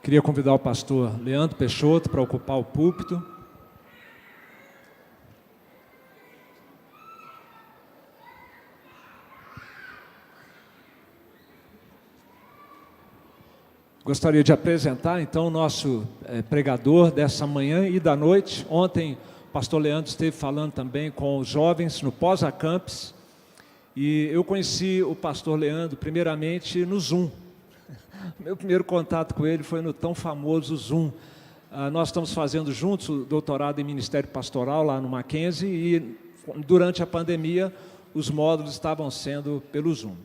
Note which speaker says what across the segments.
Speaker 1: Queria convidar o pastor Leandro Peixoto para ocupar o púlpito. Gostaria de apresentar, então, o nosso pregador dessa manhã e da noite. Ontem, o pastor Leandro esteve falando também com os jovens no pós-acampes, e eu conheci o pastor Leandro, primeiramente, no Zoom. Meu primeiro contato com ele foi no tão famoso Zoom. Nós estamos fazendo juntos o doutorado em Ministério Pastoral lá no Mackenzie, e durante a pandemia, os módulos estavam sendo pelo Zoom.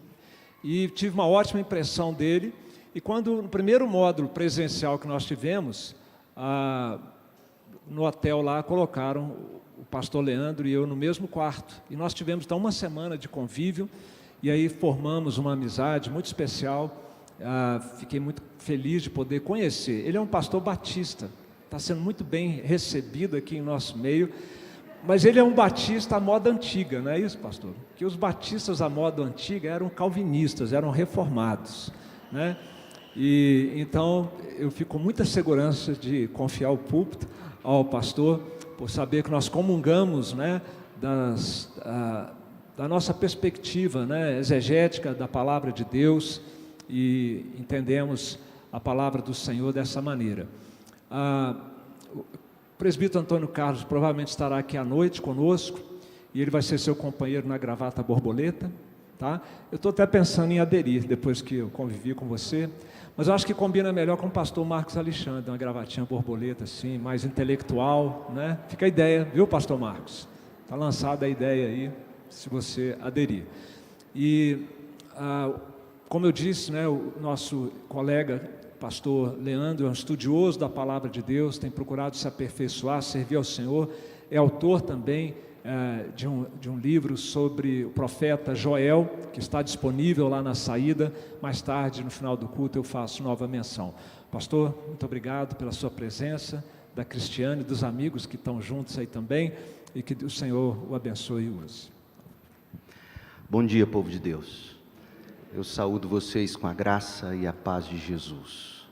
Speaker 1: E tive uma ótima impressão dele. E quando, no primeiro módulo presencial que nós tivemos, no hotel lá, colocaram o pastor Leandro e eu no mesmo quarto. E nós tivemos, então, uma semana de convívio, e aí formamos uma amizade muito especial. Fiquei muito feliz de poder conhecer. Ele é um pastor batista, está sendo muito bem recebido aqui em nosso meio, mas ele é um batista à moda antiga, não é isso, pastor? Que os batistas à moda antiga eram calvinistas, eram reformados, né? E então eu fico com muita segurança de confiar o púlpito ao pastor, por saber que nós comungamos, né, da nossa perspectiva, né, exegética da palavra de Deus, e entendemos a palavra do Senhor dessa maneira. O presbítero Antônio Carlos provavelmente estará aqui à noite conosco, e ele vai ser seu companheiro na gravata borboleta, tá? Eu estou até pensando em aderir, depois que eu convivi com você, mas eu acho que combina melhor com o pastor Marcos Alexandre, uma gravatinha borboleta assim, mais intelectual, né? Fica a ideia, viu, pastor Marcos? Está lançada a ideia aí, se você aderir. E, como eu disse, né, o nosso colega, pastor Leandro, é um estudioso da palavra de Deus, tem procurado se aperfeiçoar, servir ao Senhor, é autor também de um livro sobre o profeta Joel, que está disponível lá na saída. Mais tarde, no final do culto, eu faço nova menção. Pastor, muito obrigado pela sua presença, da Cristiane e dos amigos que estão juntos aí também, e que o Senhor o abençoe e use.
Speaker 2: Bom dia, povo de Deus. Eu saúdo vocês com a graça e a paz de Jesus.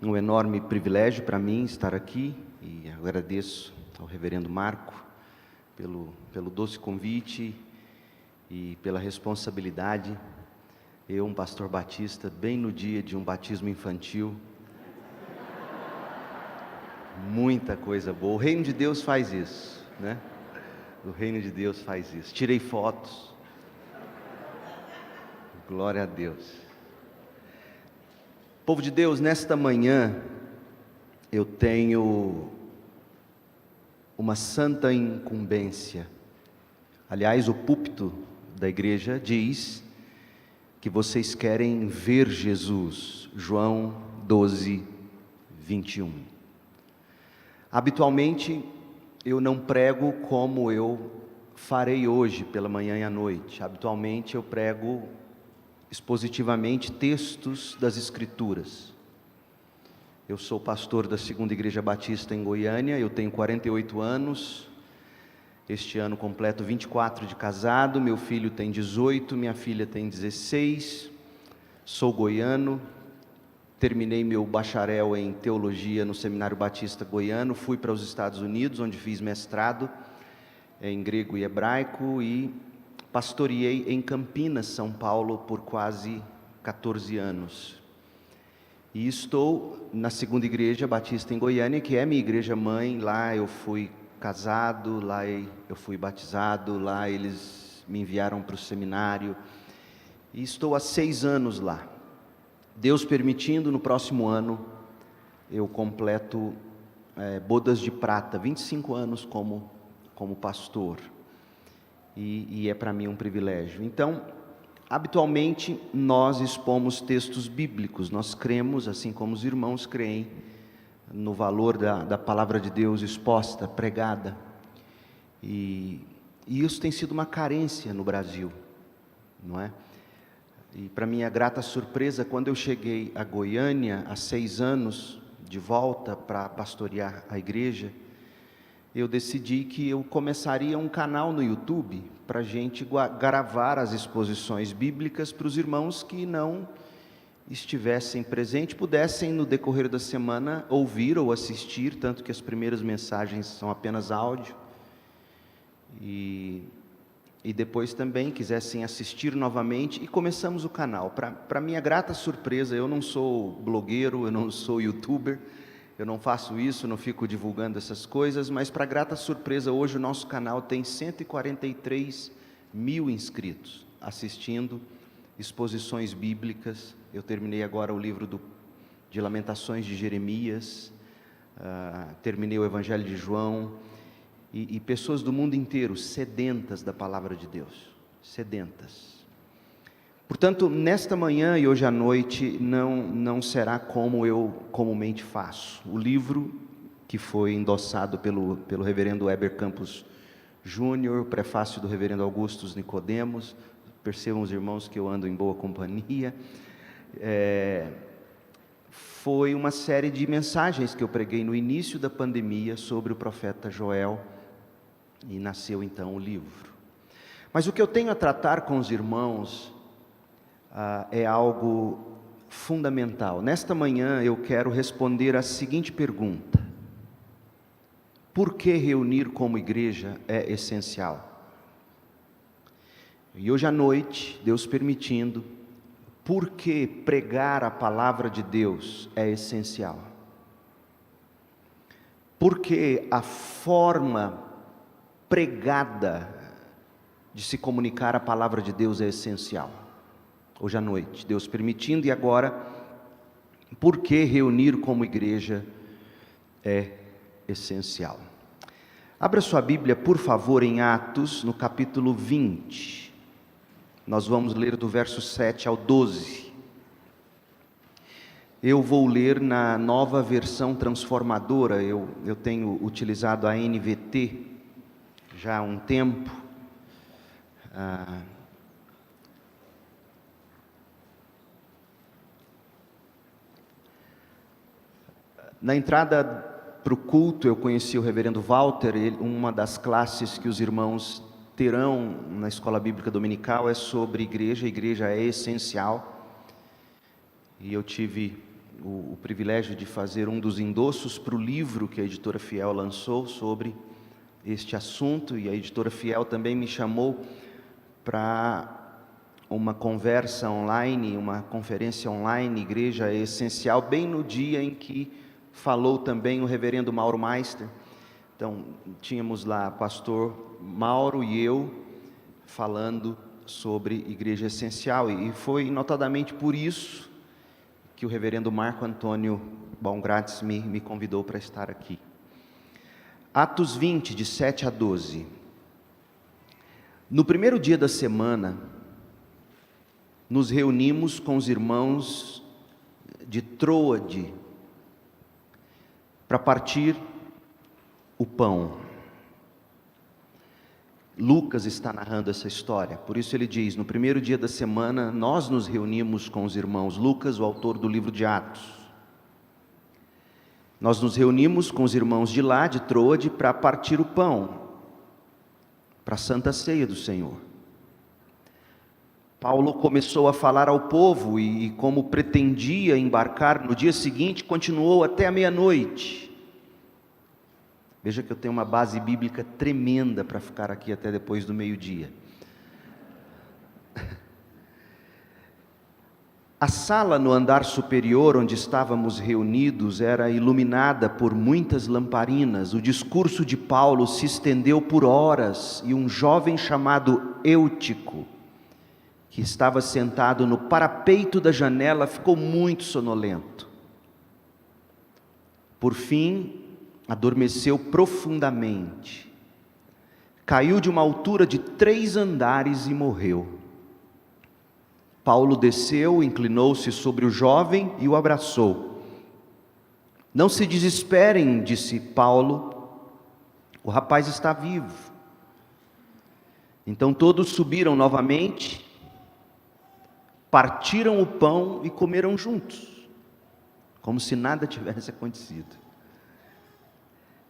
Speaker 2: Um enorme privilégio para mim estar aqui, e agradeço ao reverendo Marco pelo doce convite e pela responsabilidade. Eu, um pastor batista, bem no dia de um batismo infantil. Muita coisa boa. O reino de Deus faz isso, né? O reino de Deus faz isso. Tirei fotos. Glória a Deus. Povo de Deus, nesta manhã eu tenho uma santa incumbência. Aliás, o púlpito da igreja diz que vocês querem ver Jesus. João 12, 21. Habitualmente eu não prego como eu farei hoje pela manhã e à noite. Habitualmente eu prego expositivamente textos das Escrituras. Eu sou pastor da Segunda Igreja Batista em Goiânia, eu tenho 48 anos, este ano completo 24 de casado, meu filho tem 18, minha filha tem 16, sou goiano, terminei meu bacharel em teologia no Seminário Batista Goiano, fui para os Estados Unidos, onde fiz mestrado em grego e hebraico, e pastoreei em Campinas, São Paulo, por quase 14 anos. E estou na Segunda Igreja Batista em Goiânia, que é minha igreja mãe. Lá eu fui casado, lá eu fui batizado, lá eles me enviaram para o seminário. E estou há 6 anos lá. Deus permitindo, no próximo ano eu completo bodas de prata, 25 anos como pastor. E é para mim um privilégio. Então, habitualmente nós expomos textos bíblicos, nós cremos, assim como os irmãos creem, no valor da palavra de Deus exposta, pregada, e isso tem sido uma carência no Brasil, não é? E para minha grata surpresa, quando eu cheguei a Goiânia, há 6 anos, de volta para pastorear a igreja, eu decidi que eu começaria um canal no YouTube para a gente gravar as exposições bíblicas para os irmãos que não estivessem presentes, pudessem no decorrer da semana ouvir ou assistir, tanto que as primeiras mensagens são apenas áudio, e depois também quisessem assistir novamente, e começamos o canal. Para minha grata surpresa, eu não sou blogueiro, eu não sou youtuber, eu não faço isso, não fico divulgando essas coisas, mas para grata surpresa, hoje o nosso canal tem 143 mil inscritos, assistindo exposições bíblicas. Eu terminei agora o livro de Lamentações de Jeremias, terminei o Evangelho de João, e pessoas do mundo inteiro sedentas da palavra de Deus, sedentas. Portanto, nesta manhã e hoje à noite não será como eu comumente faço. O livro que foi endossado pelo reverendo Heber Campos Júnior, o prefácio do reverendo Augustus Nicodemos, percebam os irmãos que eu ando em boa companhia, foi uma série de mensagens que eu preguei no início da pandemia sobre o profeta Joel, e nasceu então o livro. Mas o que eu tenho a tratar com os irmãos é algo fundamental. Nesta manhã eu quero responder a seguinte pergunta: por que reunir como igreja é essencial? E hoje à noite, Deus permitindo, por que pregar a palavra de Deus é essencial? Porque a forma pregada de se comunicar a palavra de Deus é essencial. Hoje à noite, Deus permitindo, e agora, por que reunir como igreja é essencial? Abra sua Bíblia, por favor, em Atos, no capítulo 20. Nós vamos ler do verso 7 ao 12. Eu vou ler na nova versão transformadora. Eu tenho utilizado a NVT já há um tempo. Na entrada para o culto, eu conheci o reverendo Walter. Uma das classes que os irmãos terão na escola bíblica dominical é sobre igreja. A igreja é essencial, e eu tive o privilégio de fazer um dos endossos para o livro que a editora Fiel lançou sobre este assunto, e a editora Fiel também me chamou para uma conversa online, uma conferência online, Igreja é Essencial, bem no dia em que falou também o reverendo Mauro Meister. Então, tínhamos lá pastor Mauro e eu falando sobre Igreja Essencial, e foi notadamente por isso que o reverendo Marco Antônio Baumgratz me convidou para estar aqui. Atos 20, de 7 a 12. No primeiro dia da semana, nos reunimos com os irmãos de Troade para partir o pão. Lucas está narrando essa história, por isso ele diz: no primeiro dia da semana nós nos reunimos com os irmãos. Lucas, o autor do livro de Atos. Nós nos reunimos com os irmãos de lá, de Troade, para partir o pão, para a Santa Ceia do Senhor. Paulo começou a falar ao povo, e como pretendia embarcar no dia seguinte, continuou até a meia-noite. Veja que eu tenho uma base bíblica tremenda para ficar aqui até depois do meio-dia. A sala no andar superior onde estávamos reunidos era iluminada por muitas lamparinas. O discurso de Paulo se estendeu por horas, e um jovem chamado Eutico, que estava sentado no parapeito da janela, ficou muito sonolento. Por fim, adormeceu profundamente, caiu de uma altura de 3 andares e morreu. Paulo desceu, inclinou-se sobre o jovem e o abraçou. Não se desesperem, disse Paulo, o rapaz está vivo. Então todos subiram novamente, partiram o pão e comeram juntos, como se nada tivesse acontecido.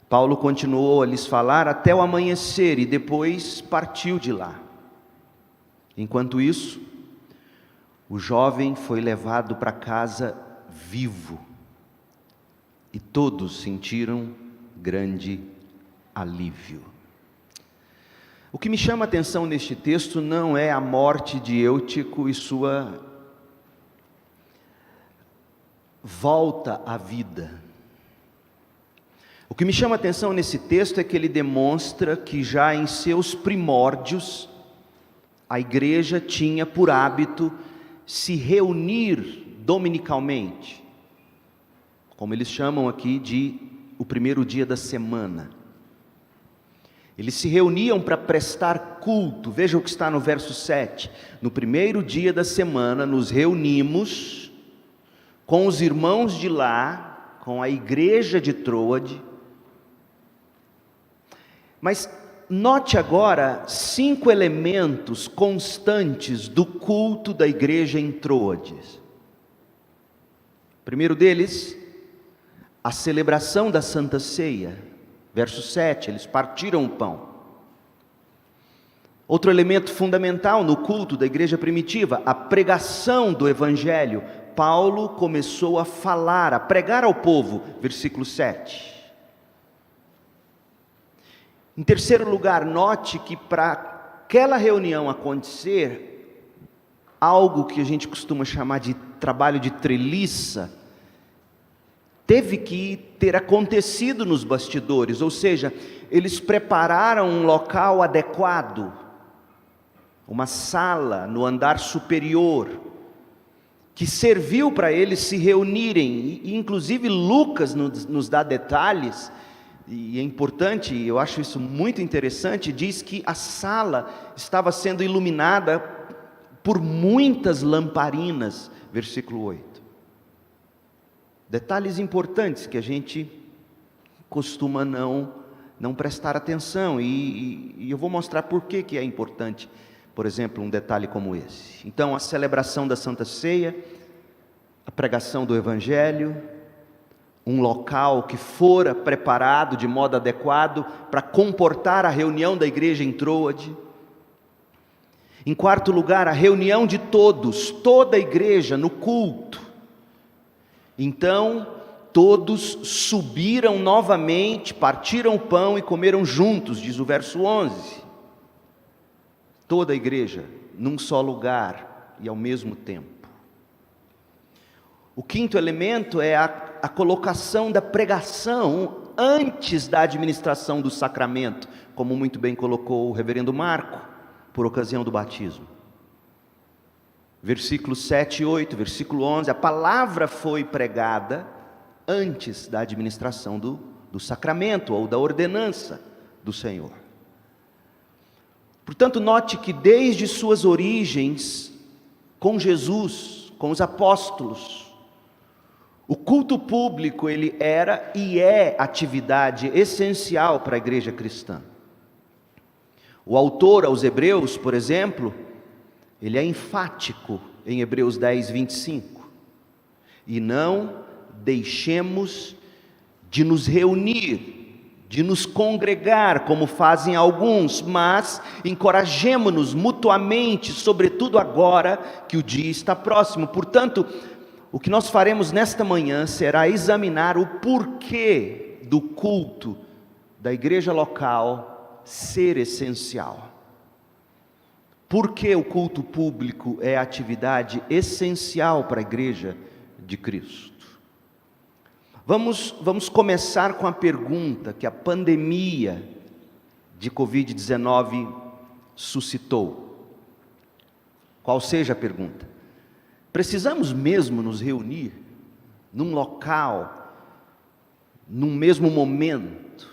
Speaker 2: Paulo continuou a lhes falar até o amanhecer, e depois partiu de lá. Enquanto isso, O jovem foi levado para casa vivo e todos sentiram grande alívio. O que me chama a atenção neste texto não é a morte de Eutico e sua volta à vida. O que me chama a atenção nesse texto é que ele demonstra que já em seus primórdios a igreja tinha por hábito se reunir dominicalmente, como eles chamam aqui de o primeiro dia da semana. Eles se reuniam para prestar culto. Veja o que está no verso 7. No primeiro dia da semana nos reunimos com os irmãos de lá, com a igreja de Troade. Mas note agora 5 elementos constantes do culto da igreja em Troades. O primeiro deles, a celebração da Santa Ceia. Verso 7, eles partiram o pão. Outro elemento fundamental no culto da igreja primitiva, a pregação do Evangelho. Paulo começou a falar, a pregar ao povo, versículo 7. Em terceiro lugar, note que para aquela reunião acontecer, algo que a gente costuma chamar de trabalho de treliça, teve que ter acontecido nos bastidores, ou seja, eles prepararam um local adequado, uma sala no andar superior, que serviu para eles se reunirem, e inclusive Lucas nos dá detalhes, e é importante, eu acho isso muito interessante, diz que a sala estava sendo iluminada por muitas lamparinas, versículo 8. Detalhes importantes que a gente costuma não prestar atenção, e eu vou mostrar por que é importante, por exemplo, um detalhe como esse. Então, a celebração da Santa Ceia, a pregação do Evangelho, um local que fora preparado de modo adequado para comportar a reunião da igreja em Troade. Em quarto lugar, a reunião de todos, toda a igreja no culto. Então, todos subiram novamente, partiram o pão e comeram juntos, diz o verso 11. Toda a igreja, num só lugar e ao mesmo tempo. O quinto elemento é a colocação da pregação antes da administração do sacramento, como muito bem colocou o reverendo Marco, por ocasião do batismo. Versículos 7 e 8, versículo 11, a palavra foi pregada antes da administração do sacramento ou da ordenança do Senhor. Portanto, note que desde suas origens, com Jesus, com os apóstolos, o culto público ele era e é atividade essencial para a igreja cristã. O autor aos Hebreus, por exemplo, ele é enfático em Hebreus 10, 25. E não deixemos de nos reunir, de nos congregar, como fazem alguns, mas encorajemo-nos mutuamente, sobretudo agora que o dia está próximo. Portanto, o que nós faremos nesta manhã será examinar o porquê do culto da igreja local ser essencial. Por que o culto público é atividade essencial para a igreja de Cristo? Vamos começar com a pergunta que a pandemia de Covid-19 suscitou. Qual seja a pergunta? Precisamos mesmo nos reunir num local, num mesmo momento?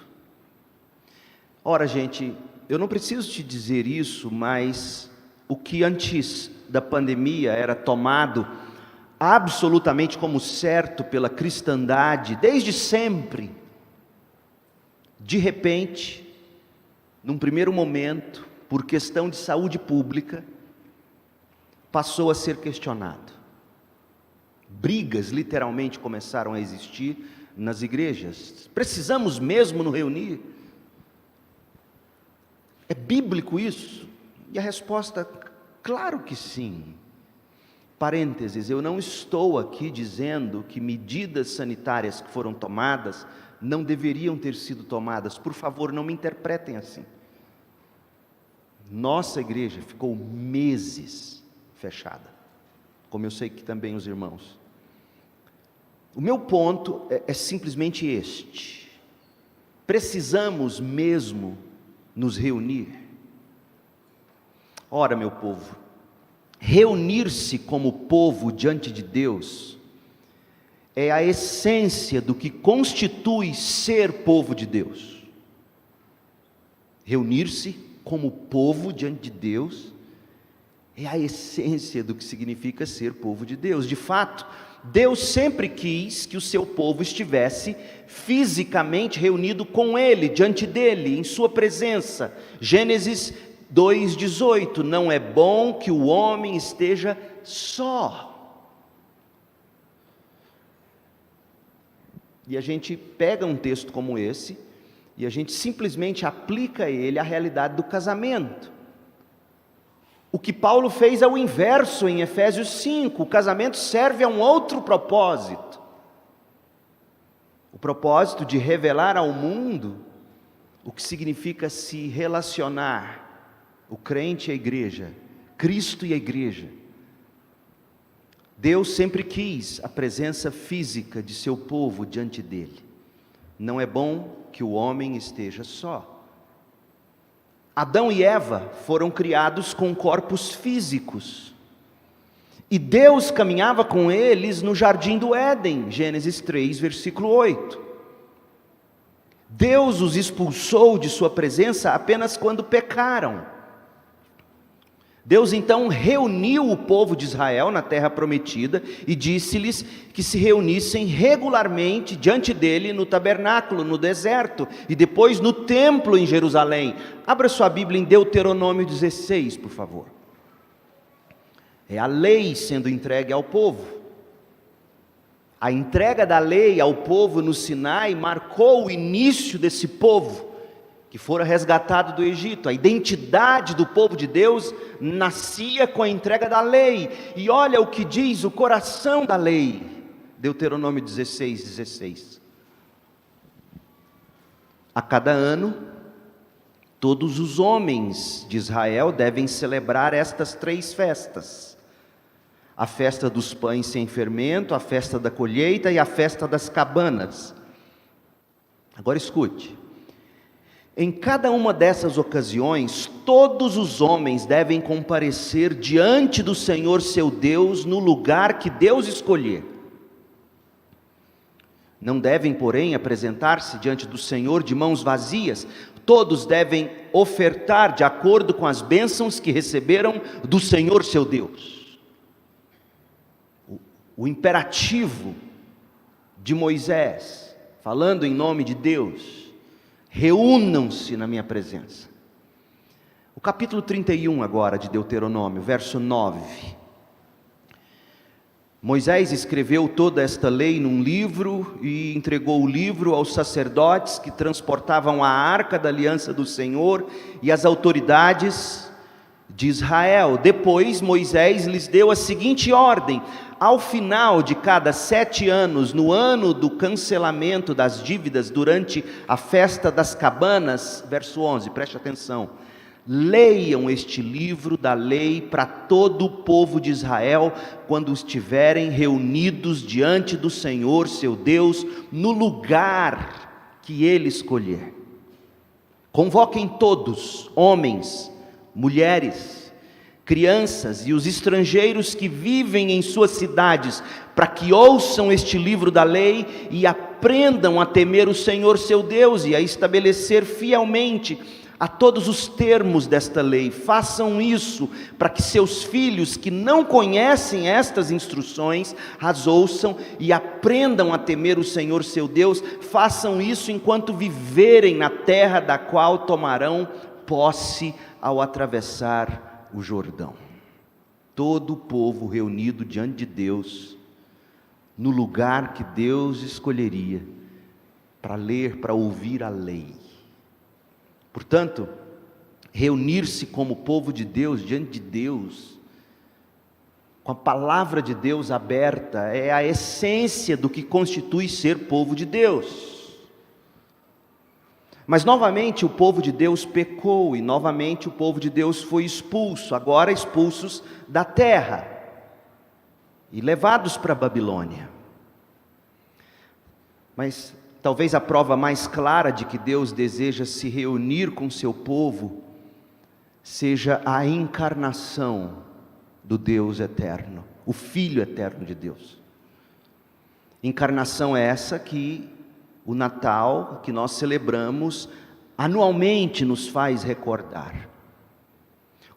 Speaker 2: Ora, gente, eu não preciso te dizer isso, mas o que antes da pandemia era tomado absolutamente como certo pela cristandade, desde sempre, de repente, num primeiro momento, por questão de saúde pública, passou a ser questionado. Brigas literalmente começaram a existir nas igrejas. Precisamos mesmo nos reunir? É bíblico isso? E a resposta, claro que sim. Parênteses, eu não estou aqui dizendo que medidas sanitárias que foram tomadas não deveriam ter sido tomadas. Por favor, não me interpretem assim. Nossa igreja ficou meses fechada, como eu sei que também os irmãos. O meu ponto é simplesmente este: precisamos mesmo nos reunir. Ora, meu povo, reunir-se como povo diante de Deus é a essência do que constitui ser povo de Deus. Reunir-se como povo diante de Deus é a essência do que significa ser povo de Deus. De fato, Deus sempre quis que o seu povo estivesse fisicamente reunido com Ele, diante dEle, em sua presença. Gênesis 2,18, não é bom que o homem esteja só. E a gente pega um texto como esse, e a gente simplesmente aplica ele à realidade do casamento. O que Paulo fez é o inverso em Efésios 5, o casamento serve a um outro propósito. O propósito de revelar ao mundo o que significa se relacionar, o crente e a igreja, Cristo e a igreja. Deus sempre quis a presença física de seu povo diante dele. Não é bom que o homem esteja só. Adão e Eva foram criados com corpos físicos, e Deus caminhava com eles no jardim do Éden, Gênesis 3, versículo 8. Deus os expulsou de sua presença apenas quando pecaram. Deus então reuniu o povo de Israel na terra prometida e disse-lhes que se reunissem regularmente diante dele no tabernáculo, no deserto, e depois no templo em Jerusalém. Abra sua Bíblia em Deuteronômio 16, por favor. É a lei sendo entregue ao povo. A entrega da lei ao povo no Sinai marcou o início desse povo que fora resgatado do Egito. A identidade do povo de Deus nascia com a entrega da lei. E olha o que diz o coração da lei, Deuteronômio 16:16. A cada ano, todos os homens de Israel devem celebrar estas 3 festas: a festa dos pães sem fermento, a festa da colheita e a festa das cabanas. Agora escute: em cada uma dessas ocasiões, todos os homens devem comparecer diante do Senhor seu Deus no lugar que Deus escolher. Não devem, porém, apresentar-se diante do Senhor de mãos vazias. Todos devem ofertar de acordo com as bênçãos que receberam do Senhor seu Deus. O imperativo de Moisés, falando em nome de Deus: reúnam-se na minha presença. O capítulo 31 agora de Deuteronômio, verso 9. Moisés escreveu toda esta lei num livro e entregou o livro aos sacerdotes que transportavam a arca da aliança do Senhor e às autoridades de Israel. Depois Moisés lhes deu a seguinte ordem: ao final de cada 7 anos, no ano do cancelamento das dívidas, durante a festa das cabanas, verso 11, preste atenção, leiam este livro da lei para todo o povo de Israel, quando estiverem reunidos diante do Senhor seu Deus, no lugar que ele escolher. Convoquem todos, homens, mulheres, crianças e os estrangeiros que vivem em suas cidades, para que ouçam este livro da lei e aprendam a temer o Senhor seu Deus e a estabelecer fielmente a todos os termos desta lei. Façam isso para que seus filhos que não conhecem estas instruções as ouçam e aprendam a temer o Senhor seu Deus. Façam isso enquanto viverem na terra da qual tomarão posse ao atravessar o Jordão. Todo o povo reunido diante de Deus, no lugar que Deus escolheria, para ler, para ouvir a lei. Portanto, reunir-se como povo de Deus, diante de Deus, com a palavra de Deus aberta, é a essência do que constitui ser povo de Deus. Mas novamente o povo de Deus pecou, e novamente o povo de Deus foi expulso, agora expulsos da terra e levados para a Babilônia. Mas talvez a prova mais clara de que Deus deseja se reunir com seu povo seja a encarnação do Deus eterno, o Filho eterno de Deus. Encarnação essa que o Natal, que nós celebramos anualmente, nos faz recordar.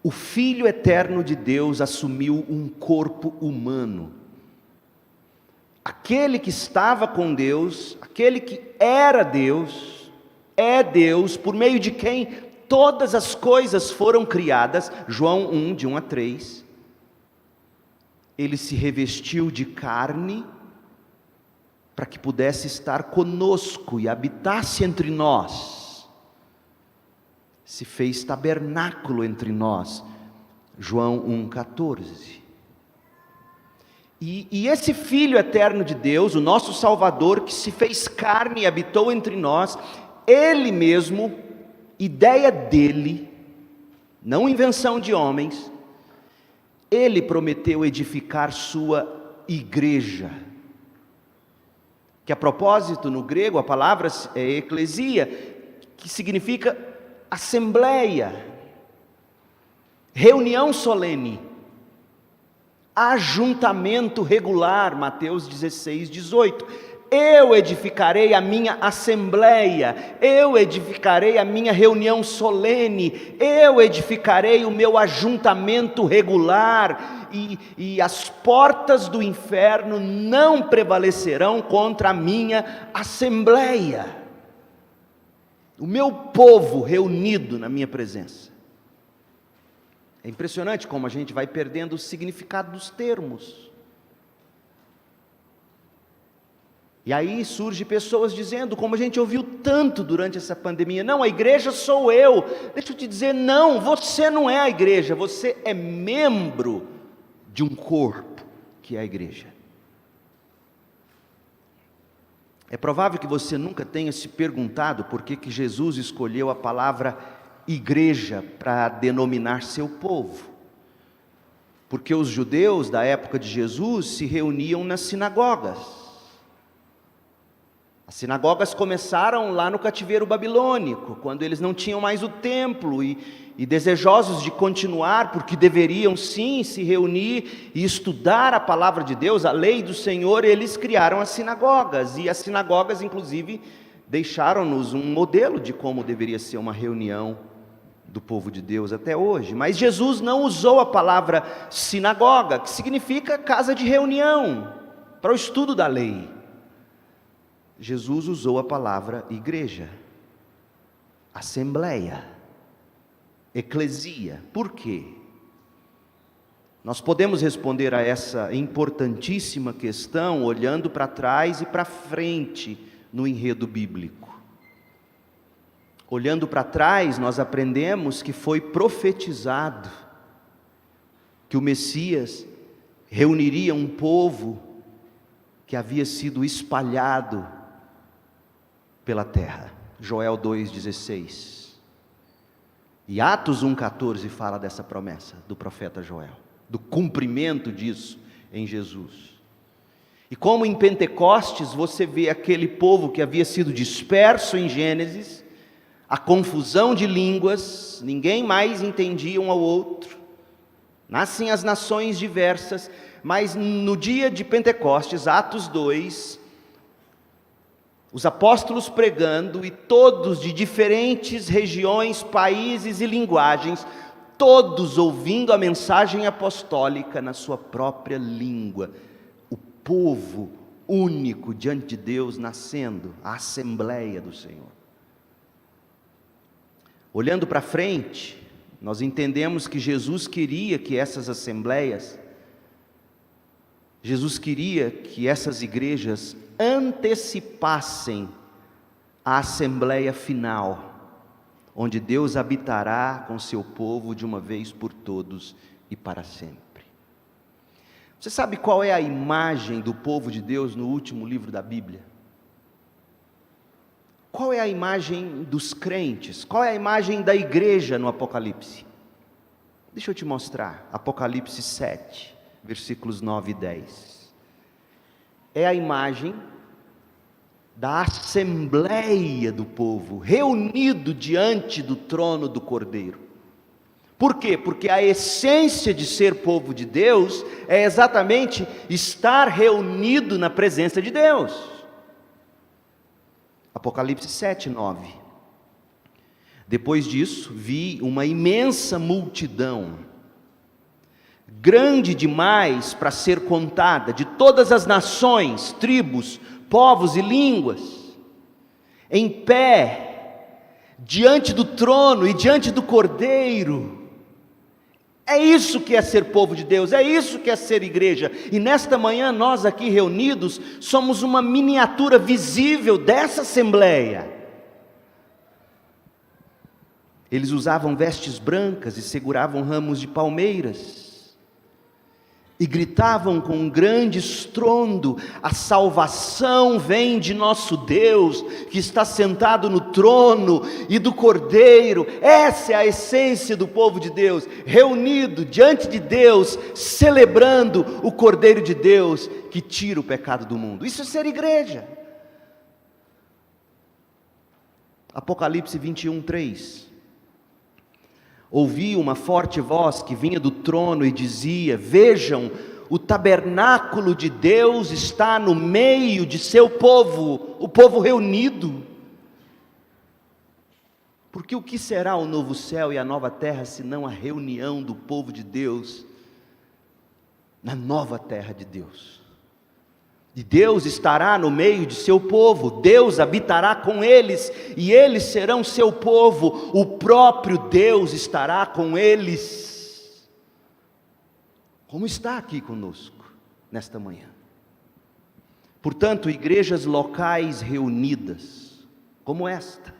Speaker 2: O Filho eterno de Deus assumiu um corpo humano. Aquele que estava com Deus, aquele que era Deus, é Deus, por meio de quem todas as coisas foram criadas. João 1, de 1 a 3. Ele se revestiu de carne, para que pudesse estar conosco e habitasse entre nós. Se fez tabernáculo entre nós. João 1,14. E esse Filho eterno de Deus, o nosso Salvador, que se fez carne e habitou entre nós, Ele mesmo, ideia dele, não invenção de homens, Ele prometeu edificar sua igreja, que a propósito no grego a palavra é eclesia, que significa assembleia, reunião solene, ajuntamento regular. Mateus 16, 18. Eu edificarei a minha assembleia, eu edificarei a minha reunião solene, eu edificarei o meu ajuntamento regular, e as portas do inferno não prevalecerão contra a minha assembleia, o meu povo reunido na minha presença. É impressionante como a gente vai perdendo o significado dos termos. E aí surge pessoas dizendo, como a gente ouviu tanto durante essa pandemia: não, a igreja sou eu. Deixa eu te dizer, não, você não é a igreja, você é membro de um corpo, que é a igreja. É provável que você nunca tenha se perguntado por que Jesus escolheu a palavra igreja para denominar seu povo. Porque os judeus da época de Jesus se reuniam nas sinagogas. As sinagogas começaram lá no cativeiro babilônico, quando eles não tinham mais o templo, e desejosos de continuar, porque deveriam sim se reunir e estudar a palavra de Deus, a lei do Senhor, eles criaram as sinagogas, e as sinagogas inclusive deixaram-nos um modelo de como deveria ser uma reunião do povo de Deus até hoje. Mas Jesus não usou a palavra sinagoga, que significa casa de reunião, para o estudo da lei. Jesus usou a palavra igreja, assembleia, eclesia. Por quê? Nós podemos responder a essa importantíssima questão olhando para trás e para frente no enredo bíblico. Olhando para trás, nós aprendemos que foi profetizado que o Messias reuniria um povo que havia sido espalhado pela terra. Joel 2,16. E Atos 1,14 fala dessa promessa do profeta Joel, do cumprimento disso em Jesus. E como em Pentecostes você vê aquele povo que havia sido disperso em Gênesis, a confusão de línguas, ninguém mais entendia um ao outro, nascem as nações diversas, mas no dia de Pentecostes, Atos 2, os apóstolos pregando, e todos de diferentes regiões, países e linguagens, todos ouvindo a mensagem apostólica na sua própria língua, o povo único diante de Deus nascendo, a Assembleia do Senhor. Olhando para frente, nós entendemos que Jesus queria que essas assembleias, Jesus queria que essas igrejas antecipassem a assembleia final, onde Deus habitará com seu povo de uma vez por todos e para sempre. Você sabe qual é a imagem do povo de Deus no último livro da Bíblia? Qual é a imagem dos crentes? Qual é a imagem da igreja no Apocalipse? Deixa eu te mostrar, Apocalipse 7, versículos 9 e 10. É a imagem da assembleia do povo, reunido diante do trono do Cordeiro. Por quê? Porque a essência de ser povo de Deus é exatamente estar reunido na presença de Deus. Apocalipse 7, 9. Depois disso, vi uma imensa multidão, grande demais para ser contada, de todas as nações, tribos, povos e línguas, em pé, diante do trono e diante do Cordeiro. É isso que é ser povo de Deus, é isso que é ser igreja. E nesta manhã nós aqui reunidos somos uma miniatura visível dessa assembleia. Eles usavam vestes brancas e seguravam ramos de palmeiras. E gritavam com um grande estrondo: a salvação vem de nosso Deus, que está sentado no trono, e do Cordeiro. Essa é a essência do povo de Deus, reunido diante de Deus, celebrando o Cordeiro de Deus, que tira o pecado do mundo. Isso é ser igreja. Apocalipse 21, 3. Ouvi uma forte voz que vinha do trono e dizia: vejam, o tabernáculo de Deus está no meio de seu povo, o povo reunido. Porque o que será o novo céu e a nova terra, senão a reunião do povo de Deus na nova terra de Deus? E Deus estará no meio de seu povo, Deus habitará com eles, e eles serão seu povo, o próprio Deus estará com eles, como está aqui conosco, nesta manhã. Portanto, igrejas locais reunidas, como esta,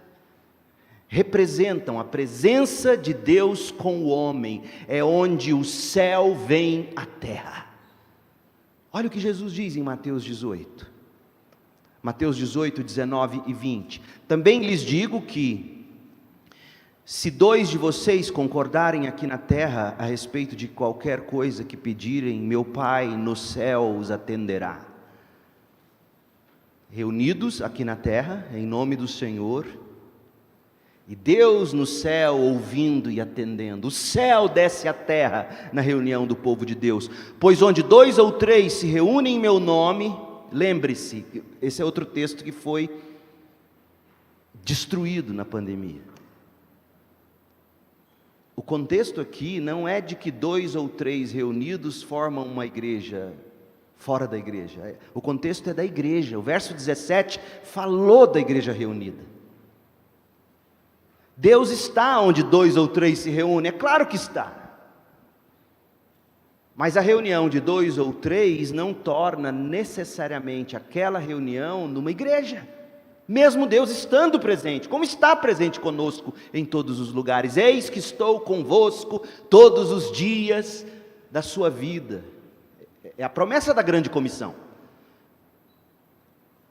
Speaker 2: representam a presença de Deus com o homem, é onde o céu vem à terra. Olha o que Jesus diz em Mateus 18. Mateus 18, 19 e 20. Também lhes digo que, se 2 de vocês concordarem aqui na terra a respeito de qualquer coisa que pedirem, meu Pai no céu os atenderá. Reunidos aqui na terra, em nome do Senhor, e Deus no céu ouvindo e atendendo. O céu desce à terra na reunião do povo de Deus. Pois onde 2 ou 3 se reúnem em meu nome, lembre-se, esse é outro texto que foi destruído na pandemia. O contexto aqui não é de que 2 ou 3 reunidos formam uma igreja fora da igreja. O contexto é da igreja. O verso 17 falou da igreja reunida. Deus está onde 2 ou 3 se reúnem, é claro que está. Mas a reunião de 2 ou 3 não torna necessariamente aquela reunião numa igreja. Mesmo Deus estando presente, como está presente conosco em todos os lugares. Eis que estou convosco todos os dias da sua vida. É a promessa da grande comissão.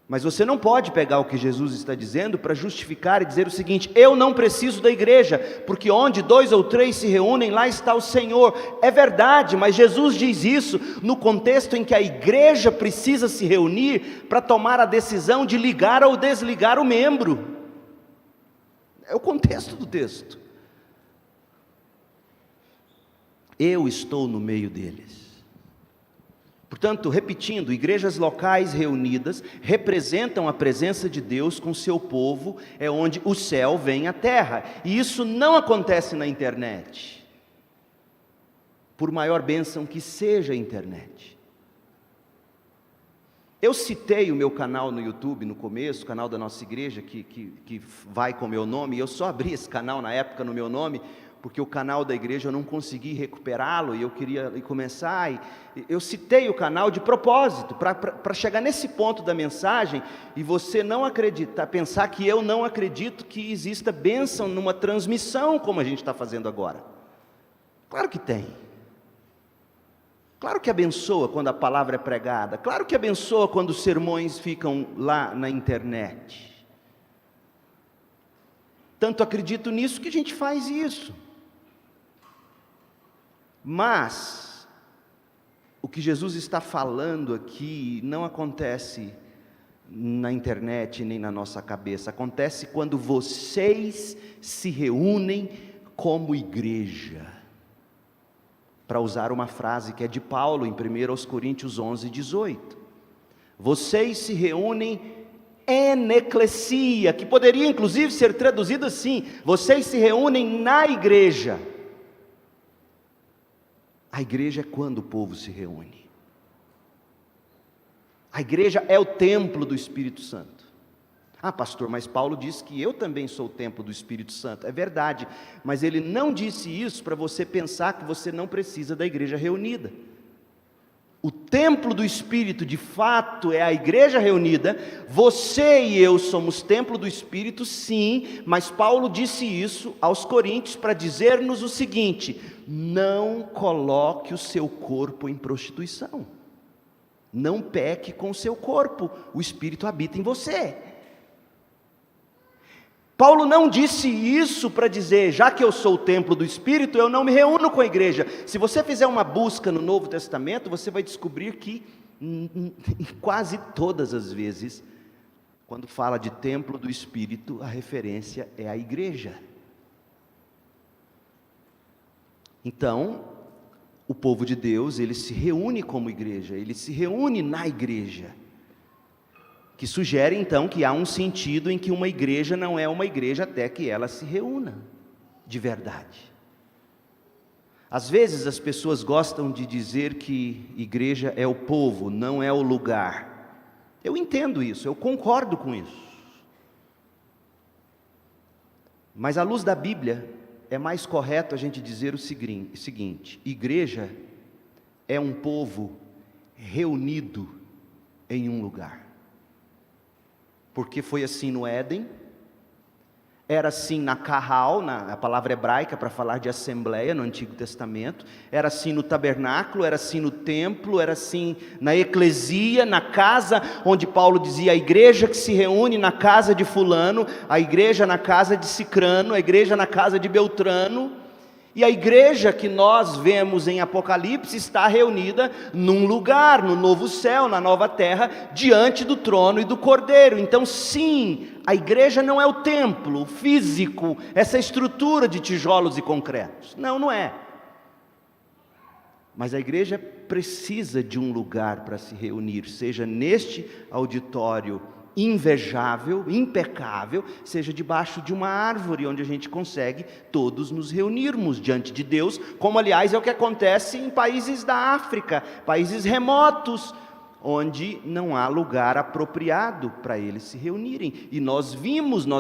Speaker 2: Mas você não pode pegar o que Jesus está dizendo para justificar e dizer o seguinte: eu não preciso da igreja, porque onde 2 ou 3 se reúnem, lá está o Senhor. É verdade, mas Jesus diz isso no contexto em que a igreja precisa se reunir para tomar a decisão de ligar ou desligar o membro. É o contexto do texto. Eu estou no meio deles. Portanto, repetindo, igrejas locais reunidas representam a presença de Deus com seu povo, é onde o céu vem à terra. E isso não acontece na internet, por maior bênção que seja a internet. Eu citei o meu canal no YouTube no começo, o canal da nossa igreja, que vai com o meu nome, e eu só abri esse canal na época no meu nome, porque o canal da igreja eu não consegui recuperá-lo, e eu queria começar, e eu citei o canal de propósito, para chegar nesse ponto da mensagem, e você não acreditar, pensar que eu não acredito que exista bênção numa transmissão, como a gente está fazendo agora. Claro que tem. Claro que abençoa quando a palavra é pregada. Claro que abençoa quando os sermões ficam lá na internet. Tanto acredito nisso que a gente faz isso. Mas o que Jesus está falando aqui não acontece na internet nem na nossa cabeça. Acontece quando vocês se reúnem como igreja. Para usar uma frase que é de Paulo em 1 Coríntios 11:18. Vocês se reúnem en eclesia, que poderia inclusive ser traduzido assim: vocês se reúnem na igreja. A igreja é quando o povo se reúne. A igreja é o templo do Espírito Santo. Ah, pastor, mas Paulo disse que eu também sou o templo do Espírito Santo. É verdade, mas ele não disse isso para você pensar que você não precisa da igreja reunida. O templo do Espírito, de fato, é a igreja reunida. Você e eu somos templo do Espírito, sim, mas Paulo disse isso aos Coríntios para dizer-nos o seguinte: não coloque o seu corpo em prostituição. Não peque com o seu corpo, o Espírito habita em você. Paulo não disse isso para dizer, já que eu sou o templo do Espírito, eu não me reúno com a igreja. Se você fizer uma busca no Novo Testamento, você vai descobrir que quase todas as vezes, quando fala de templo do Espírito, a referência é a igreja. Então, o povo de Deus, ele se reúne como igreja, ele se reúne na igreja. Que sugere então que há um sentido em que uma igreja não é uma igreja até que ela se reúna de verdade. Às vezes as pessoas gostam de dizer que igreja é o povo, não é o lugar. Eu entendo isso, eu concordo com isso. Mas à luz da Bíblia, é mais correto a gente dizer o seguinte: igreja é um povo reunido em um lugar. Porque foi assim no Éden, era assim na Kahal, a palavra hebraica para falar de assembleia no Antigo Testamento, era assim no tabernáculo, era assim no templo, era assim na eclesia, na casa onde Paulo dizia: a igreja que se reúne na casa de fulano, a igreja na casa de Cicrano, a igreja na casa de Beltrano. E a igreja que nós vemos em Apocalipse está reunida num lugar, no novo céu, na nova terra, diante do trono e do Cordeiro. Então sim, a igreja não é o templo físico, essa estrutura de tijolos e concretos. Não, não é. Mas a igreja precisa de um lugar para se reunir, seja neste auditório invejável, impecável, seja debaixo de uma árvore, onde a gente consegue todos nos reunirmos diante de Deus, como aliás é o que acontece em países da África, países remotos, onde não há lugar apropriado para eles se reunirem. E nós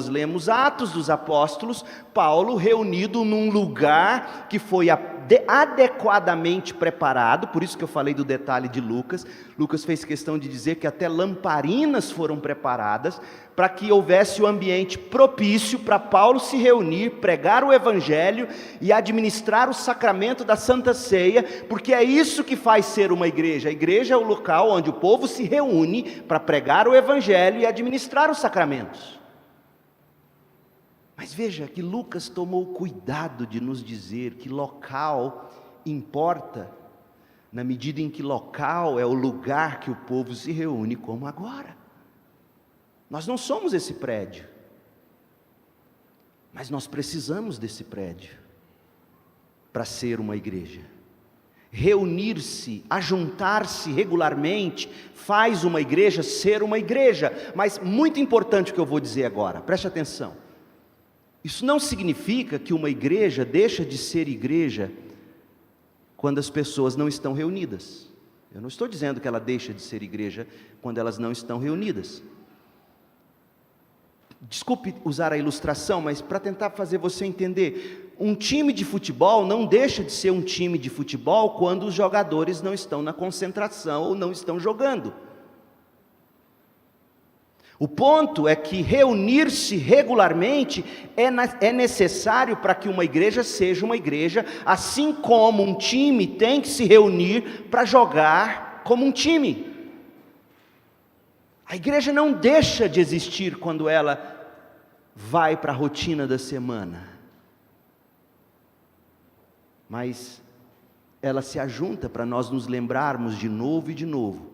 Speaker 2: lemos Atos dos Apóstolos, Paulo reunido num lugar que foi adequadamente preparado, por isso que eu falei do detalhe de Lucas. Lucas fez questão de dizer que até lamparinas foram preparadas, para que houvesse o ambiente propício para Paulo se reunir, pregar o Evangelho e administrar o sacramento da Santa Ceia, porque é isso que faz ser uma igreja. A igreja é o local onde o povo se reúne para pregar o Evangelho e administrar os sacramentos. Mas veja que Lucas tomou cuidado de nos dizer que local importa, na medida em que local é o lugar que o povo se reúne, como agora. Nós não somos esse prédio, mas nós precisamos desse prédio para ser uma igreja. Reunir-se, ajuntar-se regularmente, faz uma igreja ser uma igreja. Mas muito importante o que eu vou dizer agora, preste atenção. Isso não significa que uma igreja deixa de ser igreja quando as pessoas não estão reunidas. Eu não estou dizendo que ela deixa de ser igreja quando elas não estão reunidas. Desculpe usar a ilustração, mas para tentar fazer você entender, um time de futebol não deixa de ser um time de futebol quando os jogadores não estão na concentração ou não estão jogando. O ponto é que reunir-se regularmente é necessário para que uma igreja seja uma igreja, assim como um time tem que se reunir para jogar como um time. A igreja não deixa de existir quando ela vai para a rotina da semana, mas ela se ajunta para nós nos lembrarmos de novo e de novo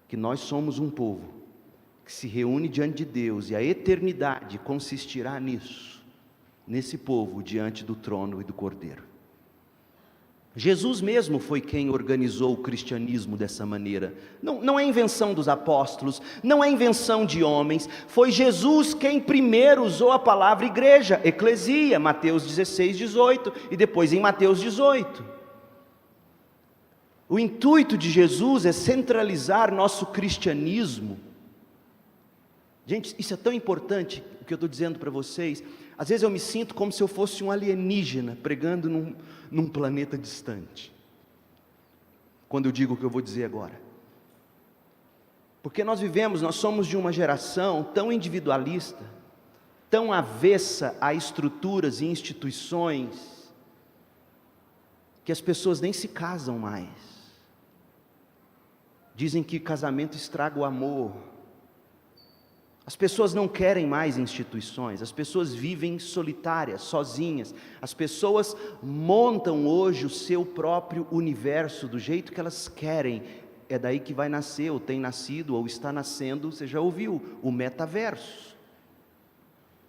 Speaker 2: que nós somos um povo que se reúne diante de Deus, e a eternidade consistirá nisso, nesse povo diante do trono e do Cordeiro. Jesus mesmo foi quem organizou o cristianismo dessa maneira. Não é invenção dos apóstolos, não é invenção de homens. Foi Jesus quem primeiro usou a palavra igreja, eclesia, Mateus 16, 18, e depois em Mateus 18. O intuito de Jesus é centralizar nosso cristianismo. Gente, isso é tão importante, o que eu estou dizendo para vocês. Às vezes eu me sinto como se eu fosse um alienígena pregando num planeta distante, quando eu digo o que eu vou dizer agora. Porque nós somos de uma geração tão individualista, tão avessa a estruturas e instituições, que as pessoas nem se casam mais. Dizem que casamento estraga o amor. As pessoas não querem mais instituições, as pessoas vivem solitárias, sozinhas. As pessoas montam hoje o seu próprio universo do jeito que elas querem. É daí que vai nascer, ou tem nascido, ou está nascendo, você já ouviu, o metaverso.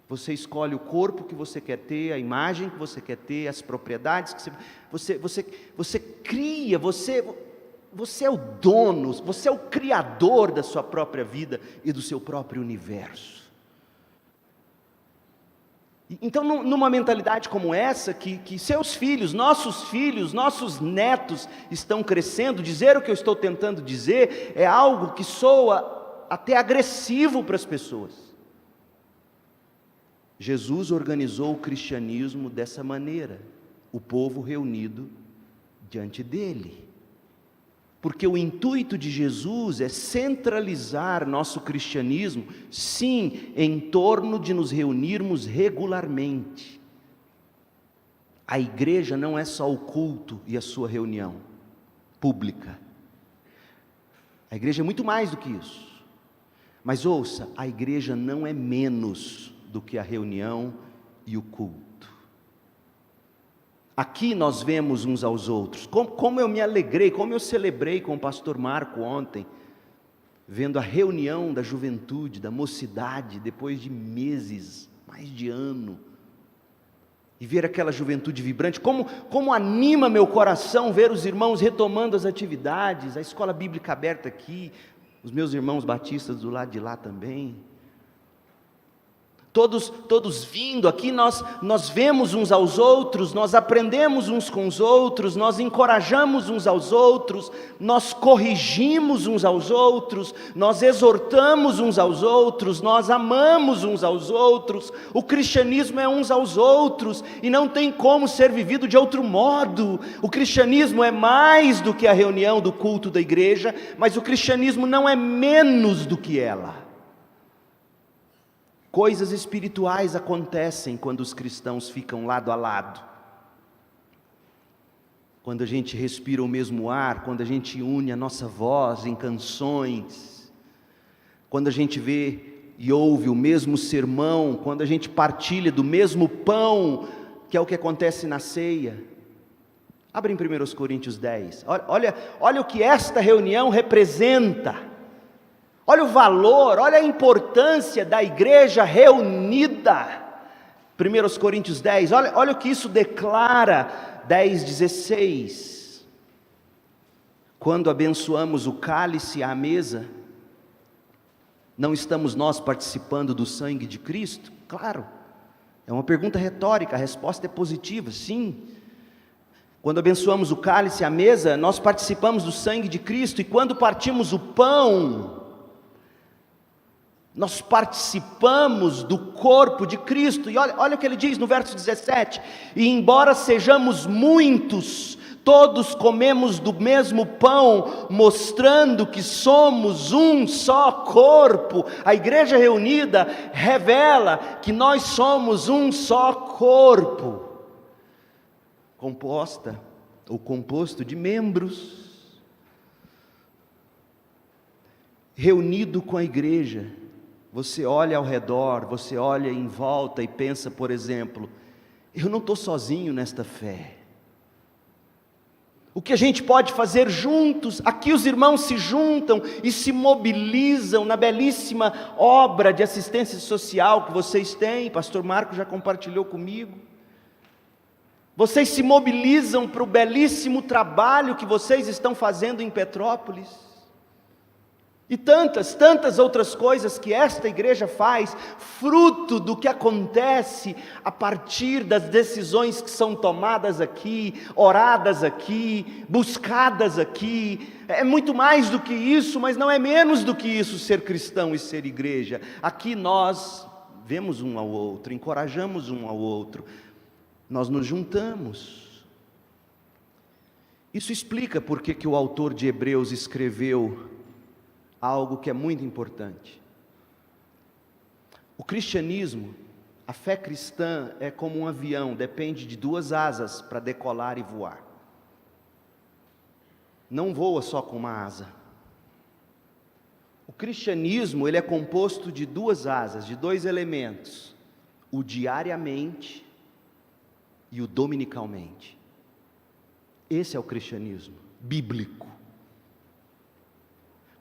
Speaker 2: Você escolhe o corpo que você quer ter, a imagem que você quer ter, as propriedades que você cria, você é o dono, você é o criador da sua própria vida e do seu próprio universo. Então, numa mentalidade como essa, que seus filhos, nossos netos estão crescendo, dizer o que eu estou tentando dizer é algo que soa até agressivo para as pessoas. Jesus organizou o cristianismo dessa maneira, o povo reunido diante dele. Porque o intuito de Jesus é centralizar nosso cristianismo, sim, em torno de nos reunirmos regularmente. A igreja não é só o culto e a sua reunião pública. A igreja é muito mais do que isso. Mas ouça, a igreja não é menos do que a reunião e o culto. Aqui nós vemos uns aos outros, como eu me alegrei, como eu celebrei com o pastor Marco ontem, vendo a reunião da juventude, da mocidade, depois de meses, mais de ano, e ver aquela juventude vibrante, como anima meu coração ver os irmãos retomando as atividades, a escola bíblica aberta aqui, os meus irmãos batistas do lado de lá também, todos vindo aqui, nós vemos uns aos outros, nós aprendemos uns com os outros, nós encorajamos uns aos outros, nós corrigimos uns aos outros, nós exortamos uns aos outros, nós amamos uns aos outros. O cristianismo é uns aos outros, e não tem como ser vivido de outro modo. O cristianismo é mais do que a reunião do culto da igreja, mas o cristianismo não é menos do que ela. Coisas espirituais acontecem quando os cristãos ficam lado a lado. Quando a gente respira o mesmo ar, quando a gente une a nossa voz em canções, quando a gente vê e ouve o mesmo sermão, quando a gente partilha do mesmo pão, que é o que acontece na ceia. Abre em 1 Coríntios 10, olha o que esta reunião representa. Olha o valor, olha a importância da igreja reunida. 1 Coríntios 10, olha o que isso declara, 10:16. Quando abençoamos o cálice à mesa, não estamos nós participando do sangue de Cristo? Claro, é uma pergunta retórica, a resposta é positiva, sim. Quando abençoamos o cálice à mesa, nós participamos do sangue de Cristo, e quando partimos o pão, nós participamos do corpo de Cristo. E olha o que ele diz no verso 17: e embora sejamos muitos, todos comemos do mesmo pão, mostrando que somos um só corpo. A igreja reunida revela que nós somos um só corpo, composto de membros. Reunido com a igreja, você olha ao redor, você olha em volta e pensa, por exemplo, eu não estou sozinho nesta fé. O que a gente pode fazer juntos? Aqui os irmãos se juntam e se mobilizam na belíssima obra de assistência social que vocês têm. Pastor Marco já compartilhou comigo. Vocês se mobilizam para o belíssimo trabalho que vocês estão fazendo em Petrópolis. E tantas outras coisas que esta igreja faz, fruto do que acontece a partir das decisões que são tomadas aqui, oradas aqui, buscadas aqui. É muito mais do que isso, mas não é menos do que isso ser cristão e ser igreja. Aqui nós vemos um ao outro, encorajamos um ao outro, nós nos juntamos. Isso explica por que o autor de Hebreus escreveu algo que é muito importante. O cristianismo, a fé cristã é como um avião, depende de duas asas para decolar e voar. Não voa só com uma asa. O cristianismo, ele é composto de duas asas, de dois elementos: o diariamente e o dominicalmente. Esse é o cristianismo bíblico.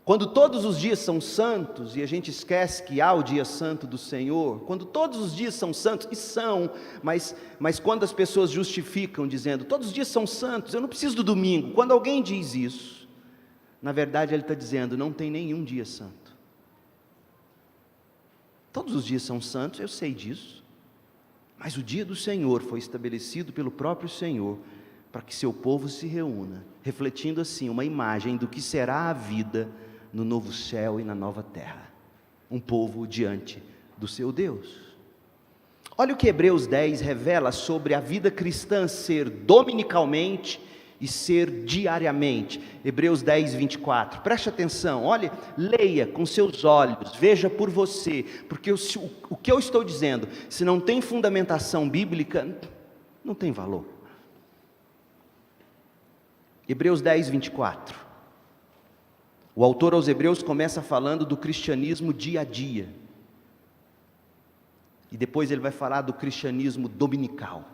Speaker 2: Quando todos os dias são santos, e a gente esquece que há o dia santo do Senhor, quando todos os dias são santos, e são, mas quando as pessoas justificam dizendo, todos os dias são santos, eu não preciso do domingo, quando alguém diz isso, na verdade ele está dizendo, não tem nenhum dia santo. Todos os dias são santos, eu sei disso, mas o dia do Senhor foi estabelecido pelo próprio Senhor, para que seu povo se reúna, refletindo assim uma imagem do que será a vida no novo céu e na nova terra, um povo diante do seu Deus. Olha o que Hebreus 10 revela sobre a vida cristã ser dominicalmente e ser diariamente. Hebreus 10, 24, preste atenção, olha, leia com seus olhos, veja por você, porque o que eu estou dizendo, se não tem fundamentação bíblica, não tem valor. Hebreus 10, 24, o autor aos Hebreus começa falando do cristianismo dia a dia, e depois ele vai falar do cristianismo dominical,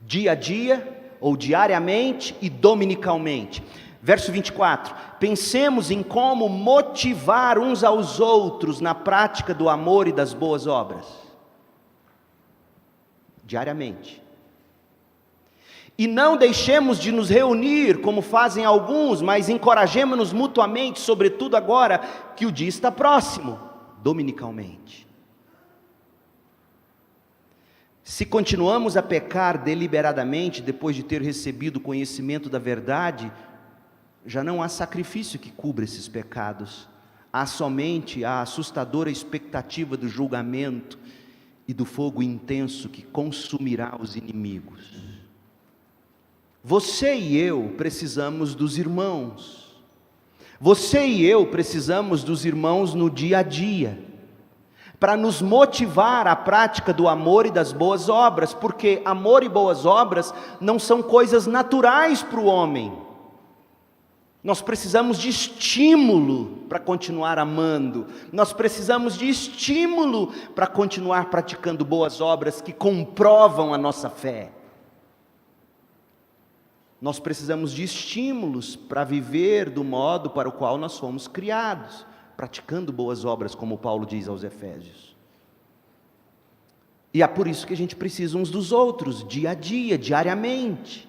Speaker 2: dia a dia, ou diariamente e dominicalmente. Verso 24, pensemos em como motivar uns aos outros na prática do amor e das boas obras, diariamente. E não deixemos de nos reunir, como fazem alguns, mas encorajemos-nos mutuamente, sobretudo agora que o dia está próximo, dominicalmente. Se continuamos a pecar deliberadamente, depois de ter recebido o conhecimento da verdade, já não há sacrifício que cubra esses pecados, há somente a assustadora expectativa do julgamento e do fogo intenso que consumirá os inimigos. Você e eu precisamos dos irmãos. Você e eu precisamos dos irmãos no dia a dia, para nos motivar à prática do amor e das boas obras, porque amor e boas obras não são coisas naturais para o homem. Nós precisamos de estímulo para continuar amando, nós precisamos de estímulo para continuar praticando boas obras que comprovam a nossa fé. Nós precisamos de estímulos para viver do modo para o qual nós fomos criados, praticando boas obras, como Paulo diz aos Efésios. E é por isso que a gente precisa uns dos outros, dia a dia, diariamente.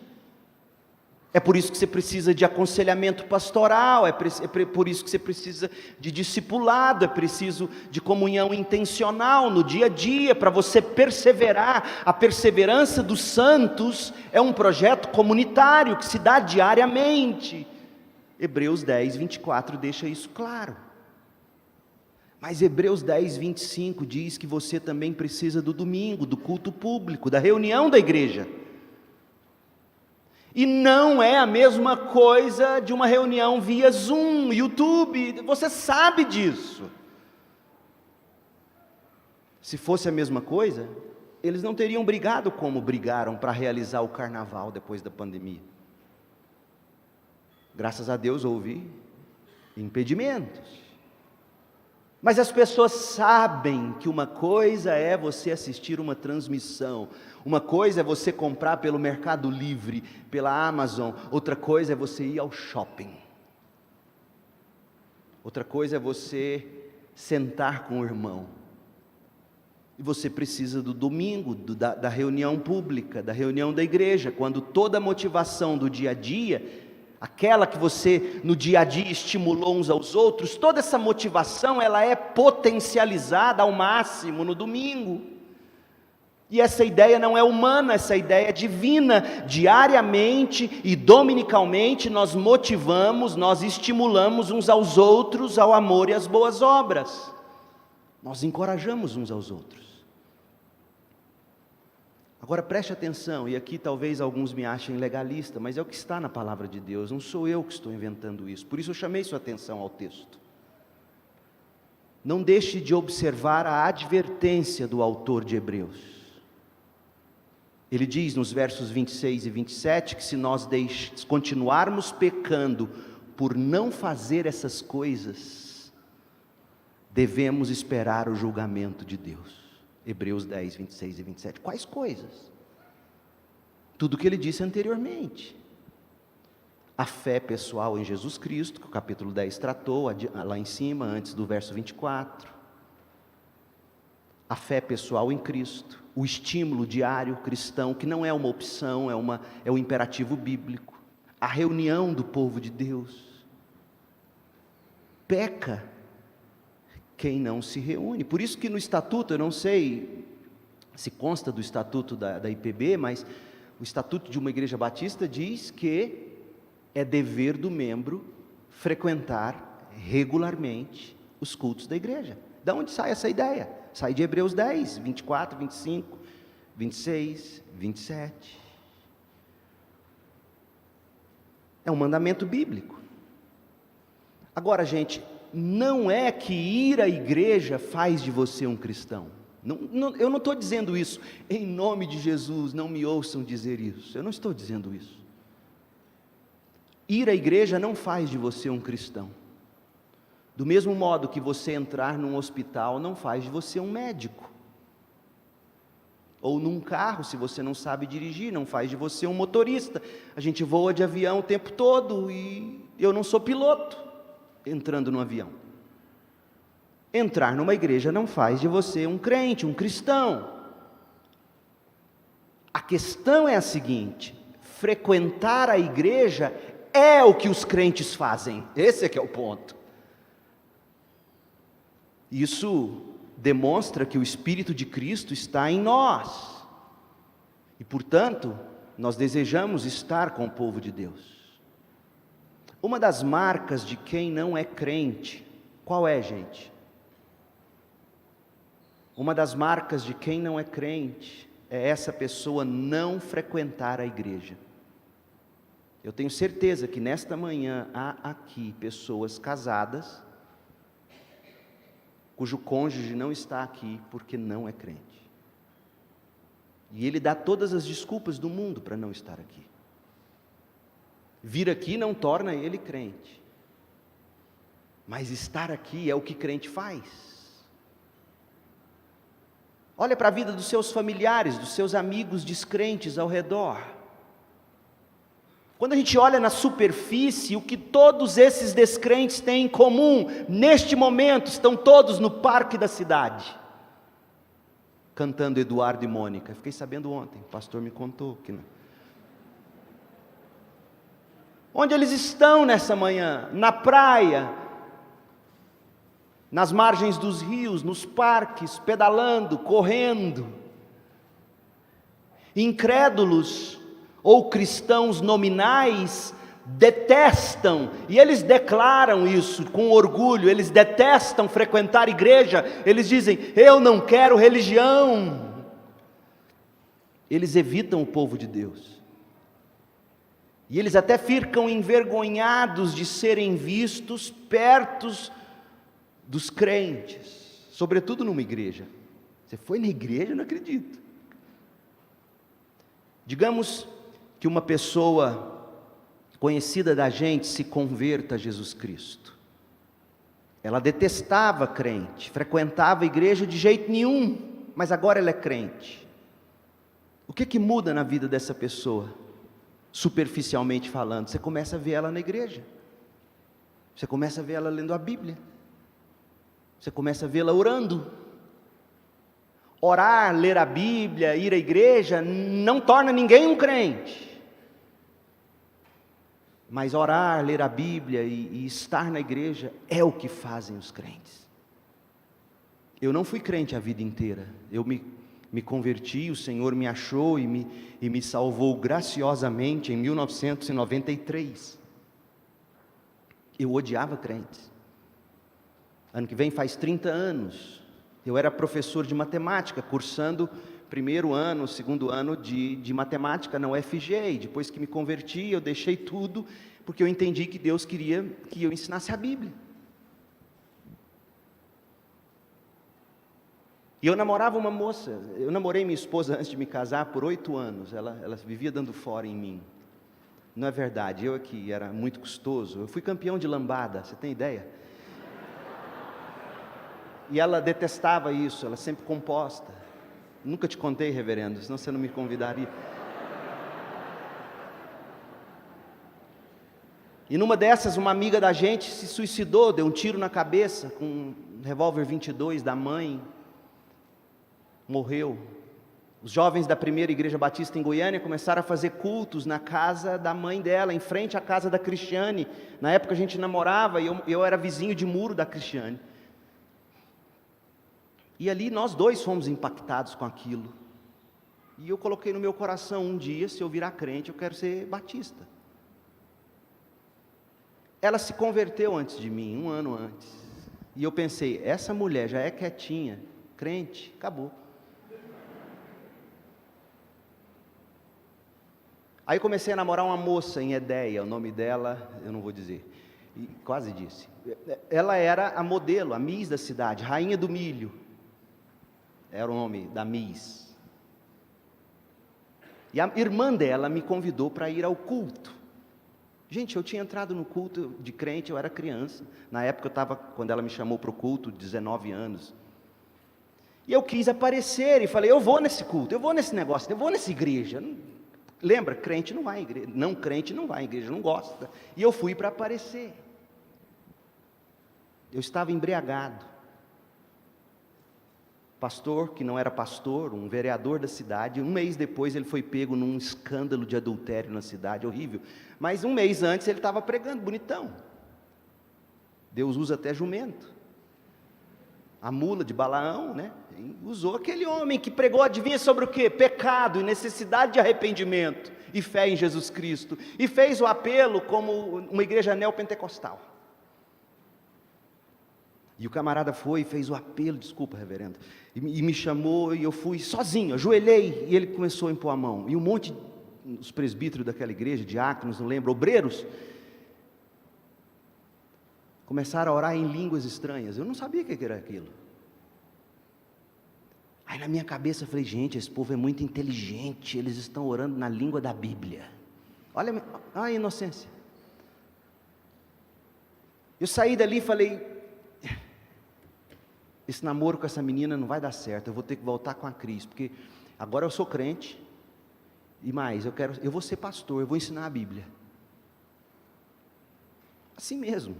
Speaker 2: É por isso que você precisa de aconselhamento pastoral, é por isso que você precisa de discipulado, é preciso de comunhão intencional no dia a dia, para você perseverar. A perseverança dos santos é um projeto comunitário que se dá diariamente. Hebreus 10, 24 deixa isso claro. Mas Hebreus 10, 25 diz que você também precisa do domingo, do culto público, da reunião da igreja. E não é a mesma coisa de uma reunião via Zoom, YouTube, você sabe disso. Se fosse a mesma coisa, eles não teriam brigado como brigaram para realizar o carnaval depois da pandemia. Graças a Deus houve impedimentos. Mas as pessoas sabem que uma coisa é você assistir uma transmissão, uma coisa é você comprar pelo Mercado Livre, pela Amazon, outra coisa é você ir ao shopping. Outra coisa é você sentar com o irmão. E você precisa do domingo, da reunião pública, da reunião da igreja, quando toda a motivação do dia a dia, aquela que você no dia a dia estimulou uns aos outros, toda essa motivação ela é potencializada ao máximo no domingo. E essa ideia não é humana, essa ideia é divina. Diariamente e dominicalmente nós motivamos, nós estimulamos uns aos outros ao amor e às boas obras. Nós encorajamos uns aos outros. Agora preste atenção, e aqui talvez alguns me achem legalista, mas é o que está na palavra de Deus, não sou eu que estou inventando isso, por isso eu chamei sua atenção ao texto. Não deixe de observar a advertência do autor de Hebreus. Ele diz nos versos 26 e 27 que se nós continuarmos pecando por não fazer essas coisas, devemos esperar o julgamento de Deus. Hebreus 10, 26 e 27. Quais coisas? Tudo o que ele disse anteriormente. A fé pessoal em Jesus Cristo, que o capítulo 10 tratou, lá em cima, antes do verso 24. A fé pessoal em Cristo. O estímulo diário cristão, que não é uma opção, é um imperativo bíblico. A reunião do povo de Deus. Peca quem não se reúne. Por isso que no estatuto, eu não sei se consta do estatuto da IPB, mas o estatuto de uma igreja batista diz que é dever do membro frequentar regularmente os cultos da igreja. De onde sai essa ideia? Sai de Hebreus 10, 24, 25, 26, 27. É um mandamento bíblico. Agora, gente, não é que ir à igreja faz de você um cristão. Eu não estou dizendo isso, em nome de Jesus, não me ouçam dizer isso. Eu não estou dizendo isso. Ir à igreja não faz de você um cristão. Do mesmo modo que você entrar num hospital não faz de você um médico. Ou num carro, se você não sabe dirigir, não faz de você um motorista. A gente voa de avião o tempo todo e eu não sou piloto entrando no avião. Entrar numa igreja não faz de você um crente, um cristão. A questão é a seguinte: frequentar a igreja é o que os crentes fazem. Esse é que é o ponto. Isso demonstra que o Espírito de Cristo está em nós. E, portanto, nós desejamos estar com o povo de Deus. Uma das marcas de quem não é crente, qual é, gente? Uma das marcas de quem não é crente é essa pessoa não frequentar a igreja. Eu tenho certeza que nesta manhã há aqui pessoas casadas cujo cônjuge não está aqui porque não é crente. E ele dá todas as desculpas do mundo para não estar aqui. Vir aqui não torna ele crente. Mas estar aqui é o que crente faz. Olha para a vida dos seus familiares, dos seus amigos descrentes ao redor. Quando a gente olha na superfície, o que todos esses descrentes têm em comum, neste momento, estão todos no parque da cidade, cantando Eduardo e Mônica. Fiquei sabendo ontem, o pastor me contou que não. Onde eles estão nessa manhã? Na praia, nas margens dos rios, nos parques, pedalando, correndo. Incrédulos ou cristãos nominais detestam, e eles declaram isso com orgulho, eles detestam frequentar igreja, eles dizem: eu não quero religião. Eles evitam o povo de Deus. E eles até ficam envergonhados de serem vistos perto dos crentes, sobretudo numa igreja. Você foi na igreja? Eu não acredito. Digamos que uma pessoa conhecida da gente se converta a Jesus Cristo. Ela detestava crente, frequentava a igreja de jeito nenhum, mas agora ela é crente. O que muda na vida dessa pessoa? Superficialmente falando, você começa a ver ela na igreja, você começa a ver ela lendo a Bíblia, você começa a vê-la orando. Orar, ler a Bíblia, ir à igreja, não torna ninguém um crente. Mas orar, ler a Bíblia e estar na igreja é o que fazem os crentes. Eu não fui crente a vida inteira, eu me converti, o Senhor me achou e me salvou graciosamente em 1993. Eu odiava crentes. Ano que vem faz 30 anos. Eu era professor de matemática, cursando primeiro ano, segundo ano de matemática na UFG. E depois que me converti, eu deixei tudo, porque eu entendi que Deus queria que eu ensinasse a Bíblia. E eu namorava uma moça, eu namorei minha esposa antes de me casar por 8 anos, ela vivia dando fora em mim. Não é verdade, eu aqui era muito custoso, eu fui campeão de lambada, você tem ideia? E ela detestava isso, ela sempre composta. Nunca te contei, reverendo, senão você não me convidaria. E numa dessas, uma amiga da gente se suicidou, deu um tiro na cabeça com um revólver 22 da mãe. Morreu. Os jovens da primeira igreja batista em Goiânia começaram a fazer cultos na casa da mãe dela, em frente à casa da Cristiane. Na época a gente namorava e eu era vizinho de muro da Cristiane. E ali nós dois fomos impactados com aquilo. E eu coloquei no meu coração, um dia, se eu virar crente, eu quero ser batista. Ela se converteu antes de mim, 1 ano antes. E eu pensei, essa mulher já é quietinha, crente, acabou. Aí comecei a namorar uma moça em Edéia, o nome dela eu não vou dizer, e quase disse. Ela era a modelo, a Miss da cidade, Rainha do Milho, era o nome da Miss. E a irmã dela me convidou para ir ao culto. Gente, eu tinha entrado no culto de crente, eu era criança, na época eu estava, quando ela me chamou para o culto, 19 anos. E eu quis aparecer e falei, eu vou nesse culto, eu vou nesse negócio, eu vou nessa igreja. Lembra, crente não vai à igreja, não crente não vai à igreja, não gosta. E eu fui para aparecer. Eu estava embriagado. Pastor, que não era pastor, um vereador da cidade, 1 mês depois ele foi pego num escândalo de adultério na cidade, horrível. Mas 1 mês antes ele estava pregando, bonitão. Deus usa até jumento. A mula de Balaão, né? Usou aquele homem que pregou, adivinha sobre o quê? Pecado e necessidade de arrependimento e fé em Jesus Cristo. E fez o apelo como uma igreja neopentecostal. E o camarada foi e fez o apelo, desculpa, reverendo, e me chamou e eu fui sozinho, ajoelhei e ele começou a impor a mão. E um monte, os presbíteros daquela igreja, diáconos, não lembro, obreiros, começaram a orar em línguas estranhas. Eu não sabia o que era aquilo. Aí na minha cabeça eu falei, gente, esse povo é muito inteligente, eles estão orando na língua da Bíblia. Olha a inocência. Eu saí dali e falei, esse namoro com essa menina não vai dar certo, eu vou ter que voltar com a Cris, porque agora eu sou crente, e mais, eu vou ser pastor, eu vou ensinar a Bíblia. Assim mesmo.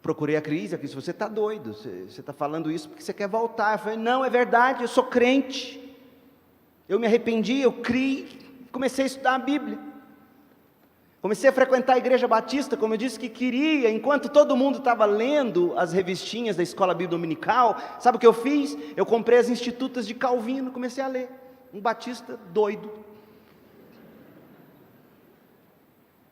Speaker 2: Procurei a Cris, você está doido, você está falando isso porque você quer voltar. Eu falei, não, é verdade, eu sou crente, eu me arrependi, eu criei, comecei a estudar a Bíblia, comecei a frequentar a igreja batista, como eu disse que queria, enquanto todo mundo estava lendo as revistinhas da escola bíblica dominical. Sabe o que eu fiz? Eu comprei as Institutas de Calvino, comecei a ler, um batista doido,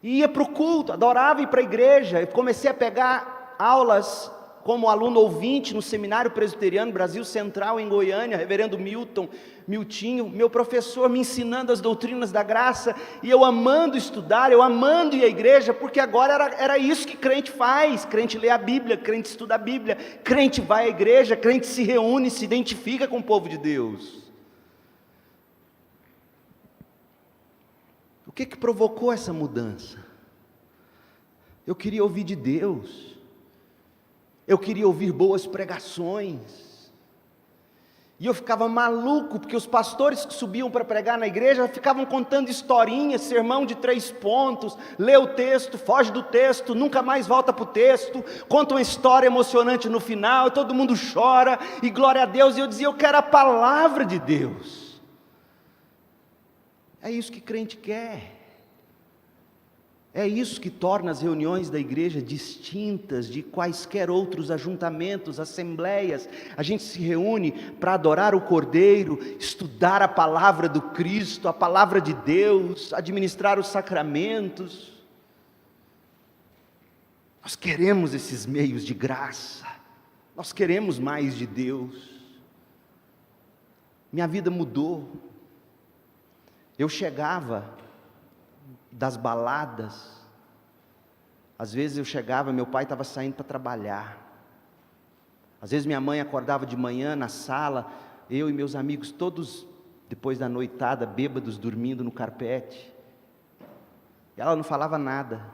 Speaker 2: ia para o culto, adorava ir para a igreja, eu comecei a pegar aulas como aluno ouvinte no Seminário Presbiteriano Brasil Central em Goiânia, reverendo Miltinho, meu professor me ensinando as doutrinas da graça, e eu amando estudar, eu amando ir à igreja, porque agora era isso que crente faz, crente lê a Bíblia, crente estuda a Bíblia, crente vai à igreja, crente se reúne, se identifica com o povo de Deus. O que provocou essa mudança? Eu queria ouvir de Deus, eu queria ouvir boas pregações, e eu ficava maluco, porque os pastores que subiam para pregar na igreja, ficavam contando historinhas, sermão de 3 pontos, lê o texto, foge do texto, nunca mais volta para o texto, conta uma história emocionante no final, e todo mundo chora, e glória a Deus, e eu dizia, eu quero a palavra de Deus. É isso que crente quer. É isso que torna as reuniões da igreja distintas de quaisquer outros ajuntamentos, assembleias. A gente se reúne para adorar o Cordeiro, estudar a palavra do Cristo, a palavra de Deus, administrar os sacramentos. Nós queremos esses meios de graça, nós queremos mais de Deus. Minha vida mudou. Eu chegava das baladas, às vezes eu chegava, meu pai estava saindo para trabalhar, às vezes minha mãe acordava de manhã na sala, eu e meus amigos todos, depois da noitada, bêbados, dormindo no carpete, e ela não falava nada.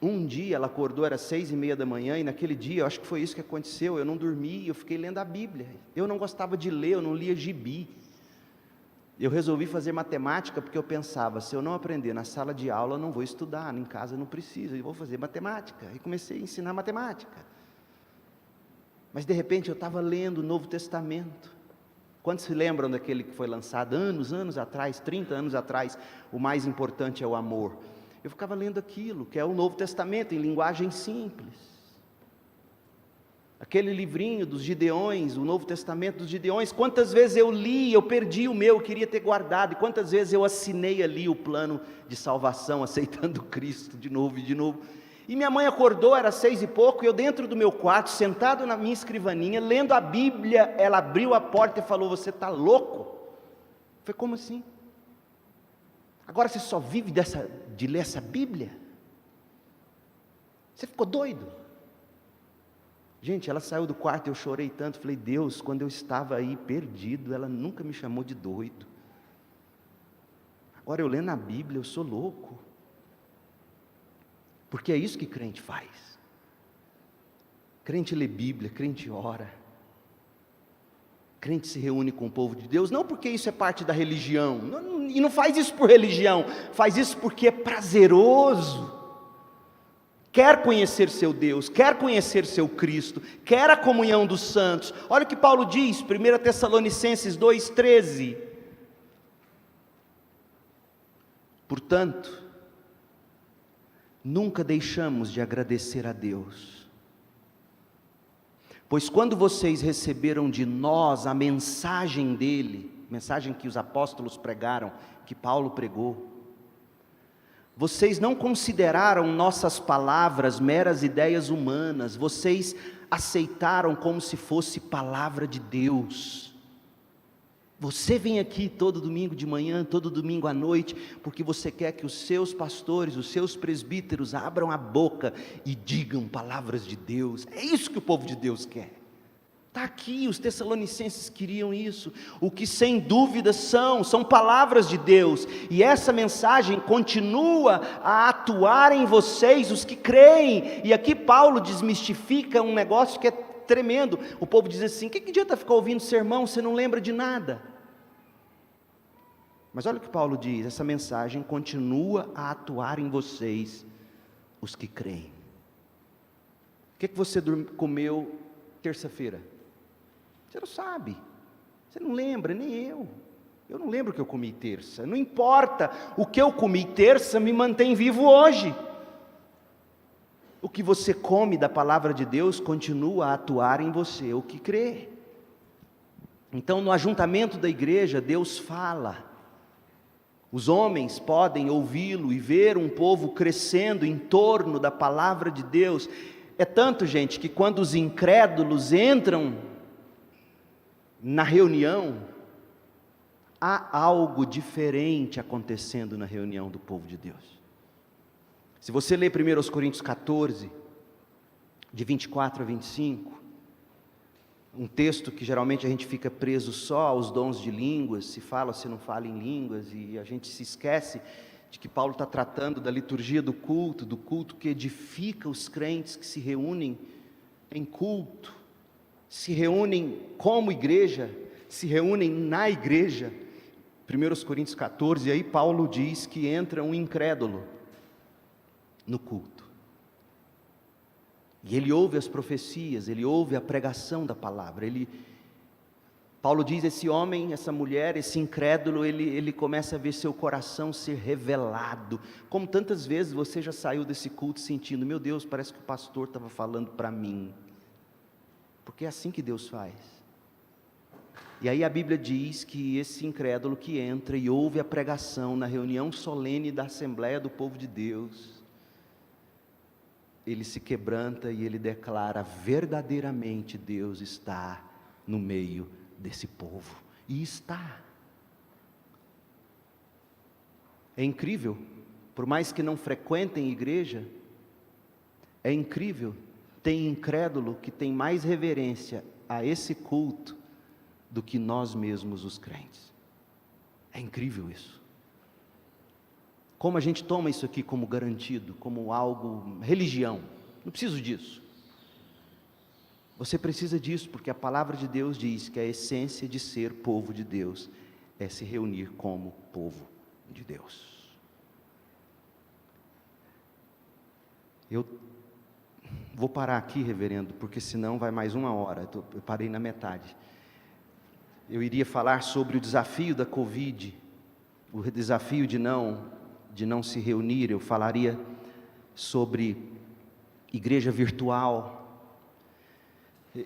Speaker 2: Um dia ela acordou, era 6:30 da manhã, e naquele dia, eu acho que foi isso que aconteceu, eu não dormi, eu fiquei lendo a Bíblia. Eu não gostava de ler, eu não lia gibi. Eu resolvi fazer matemática, porque eu pensava, se eu não aprender na sala de aula, eu não vou estudar, em casa não preciso, eu vou fazer matemática. E comecei a ensinar matemática. Mas de repente eu estava lendo o Novo Testamento. Quantos se lembram daquele que foi lançado anos atrás, 30 anos atrás, o mais importante é o amor? Eu ficava lendo aquilo, que é o Novo Testamento, em linguagem simples. Aquele livrinho dos Gideões, o Novo Testamento dos Gideões, quantas vezes eu li, eu perdi o meu, eu queria ter guardado, e quantas vezes eu assinei ali o plano de salvação, aceitando Cristo de novo e de novo. E minha mãe acordou, era 6 e pouco, e eu dentro do meu quarto, sentado na minha escrivaninha, lendo a Bíblia, ela abriu a porta e falou, você está louco? Eu falei, como assim? Agora você só vive de ler essa Bíblia? Você ficou doido? Gente, ela saiu do quarto e eu chorei tanto, falei, Deus, quando eu estava aí perdido, ela nunca me chamou de doido. Agora eu lendo a Bíblia, eu sou louco. Porque é isso que crente faz. Crente lê Bíblia, crente ora. Crente se reúne com o povo de Deus, não porque isso é parte da religião, e não faz isso por religião, faz isso porque é prazeroso. Quer conhecer seu Deus, quer conhecer seu Cristo, quer a comunhão dos santos. Olha o que Paulo diz, 1 Tessalonicenses 2,13. Portanto, nunca deixamos de agradecer a Deus, pois quando vocês receberam de nós a mensagem dele, mensagem que os apóstolos pregaram, que Paulo pregou, vocês não consideraram nossas palavras meras ideias humanas, vocês aceitaram como se fosse palavra de Deus. Você vem aqui todo domingo de manhã, todo domingo à noite, porque você quer que os seus pastores, os seus presbíteros abram a boca e digam palavras de Deus. É isso que o povo de Deus quer. Está aqui, os tessalonicenses queriam isso, o que sem dúvida são palavras de Deus, e essa mensagem continua a atuar em vocês, os que creem, e aqui Paulo desmistifica um negócio que é tremendo. O povo diz assim, o que adianta ficar ouvindo sermão, você não lembra de nada? Mas olha o que Paulo diz, essa mensagem continua a atuar em vocês, os que creem. O que você comeu terça-feira? Você não sabe, você não lembra, nem eu não lembro o que eu comi terça, não importa, o que eu comi terça me mantém vivo hoje. O que você come da palavra de Deus continua a atuar em você, o que crê. Então no ajuntamento da igreja, Deus fala, os homens podem ouvi-lo e ver um povo crescendo em torno da palavra de Deus. É tanto, gente, que quando os incrédulos entram na reunião, há algo diferente acontecendo na reunião do povo de Deus. Se você ler 1 Coríntios 14, de 24 a 25, um texto que geralmente a gente fica preso só aos dons de línguas, se fala ou se não fala em línguas, e a gente se esquece de que Paulo está tratando da liturgia do culto que edifica os crentes que se reúnem em culto, se reúnem como igreja, se reúnem na igreja. 1 Coríntios 14, e aí Paulo diz que entra um incrédulo no culto, e ele ouve as profecias, ele ouve a pregação da palavra, Paulo diz, esse homem, essa mulher, esse incrédulo, ele começa a ver seu coração ser revelado, como tantas vezes você já saiu desse culto sentindo, meu Deus, parece que o pastor estava falando para mim, porque é assim que Deus faz. E aí a Bíblia diz que esse incrédulo que entra e ouve a pregação na reunião solene da Assembleia do povo de Deus, ele se quebranta e ele declara, verdadeiramente Deus está no meio desse povo, e está. É incrível, por mais que não frequentem igreja, é incrível, tem incrédulo que tem mais reverência a esse culto do que nós mesmos os crentes. É incrível isso. Como a gente toma isso aqui como garantido, como algo, religião. Não preciso disso. Você precisa disso, porque a palavra de Deus diz que a essência de ser povo de Deus é se reunir como povo de Deus. Eu vou parar aqui, reverendo, porque senão vai mais 1 hora, eu parei na metade. Eu iria falar sobre o desafio da Covid, o desafio de não se reunir. Eu falaria sobre igreja virtual.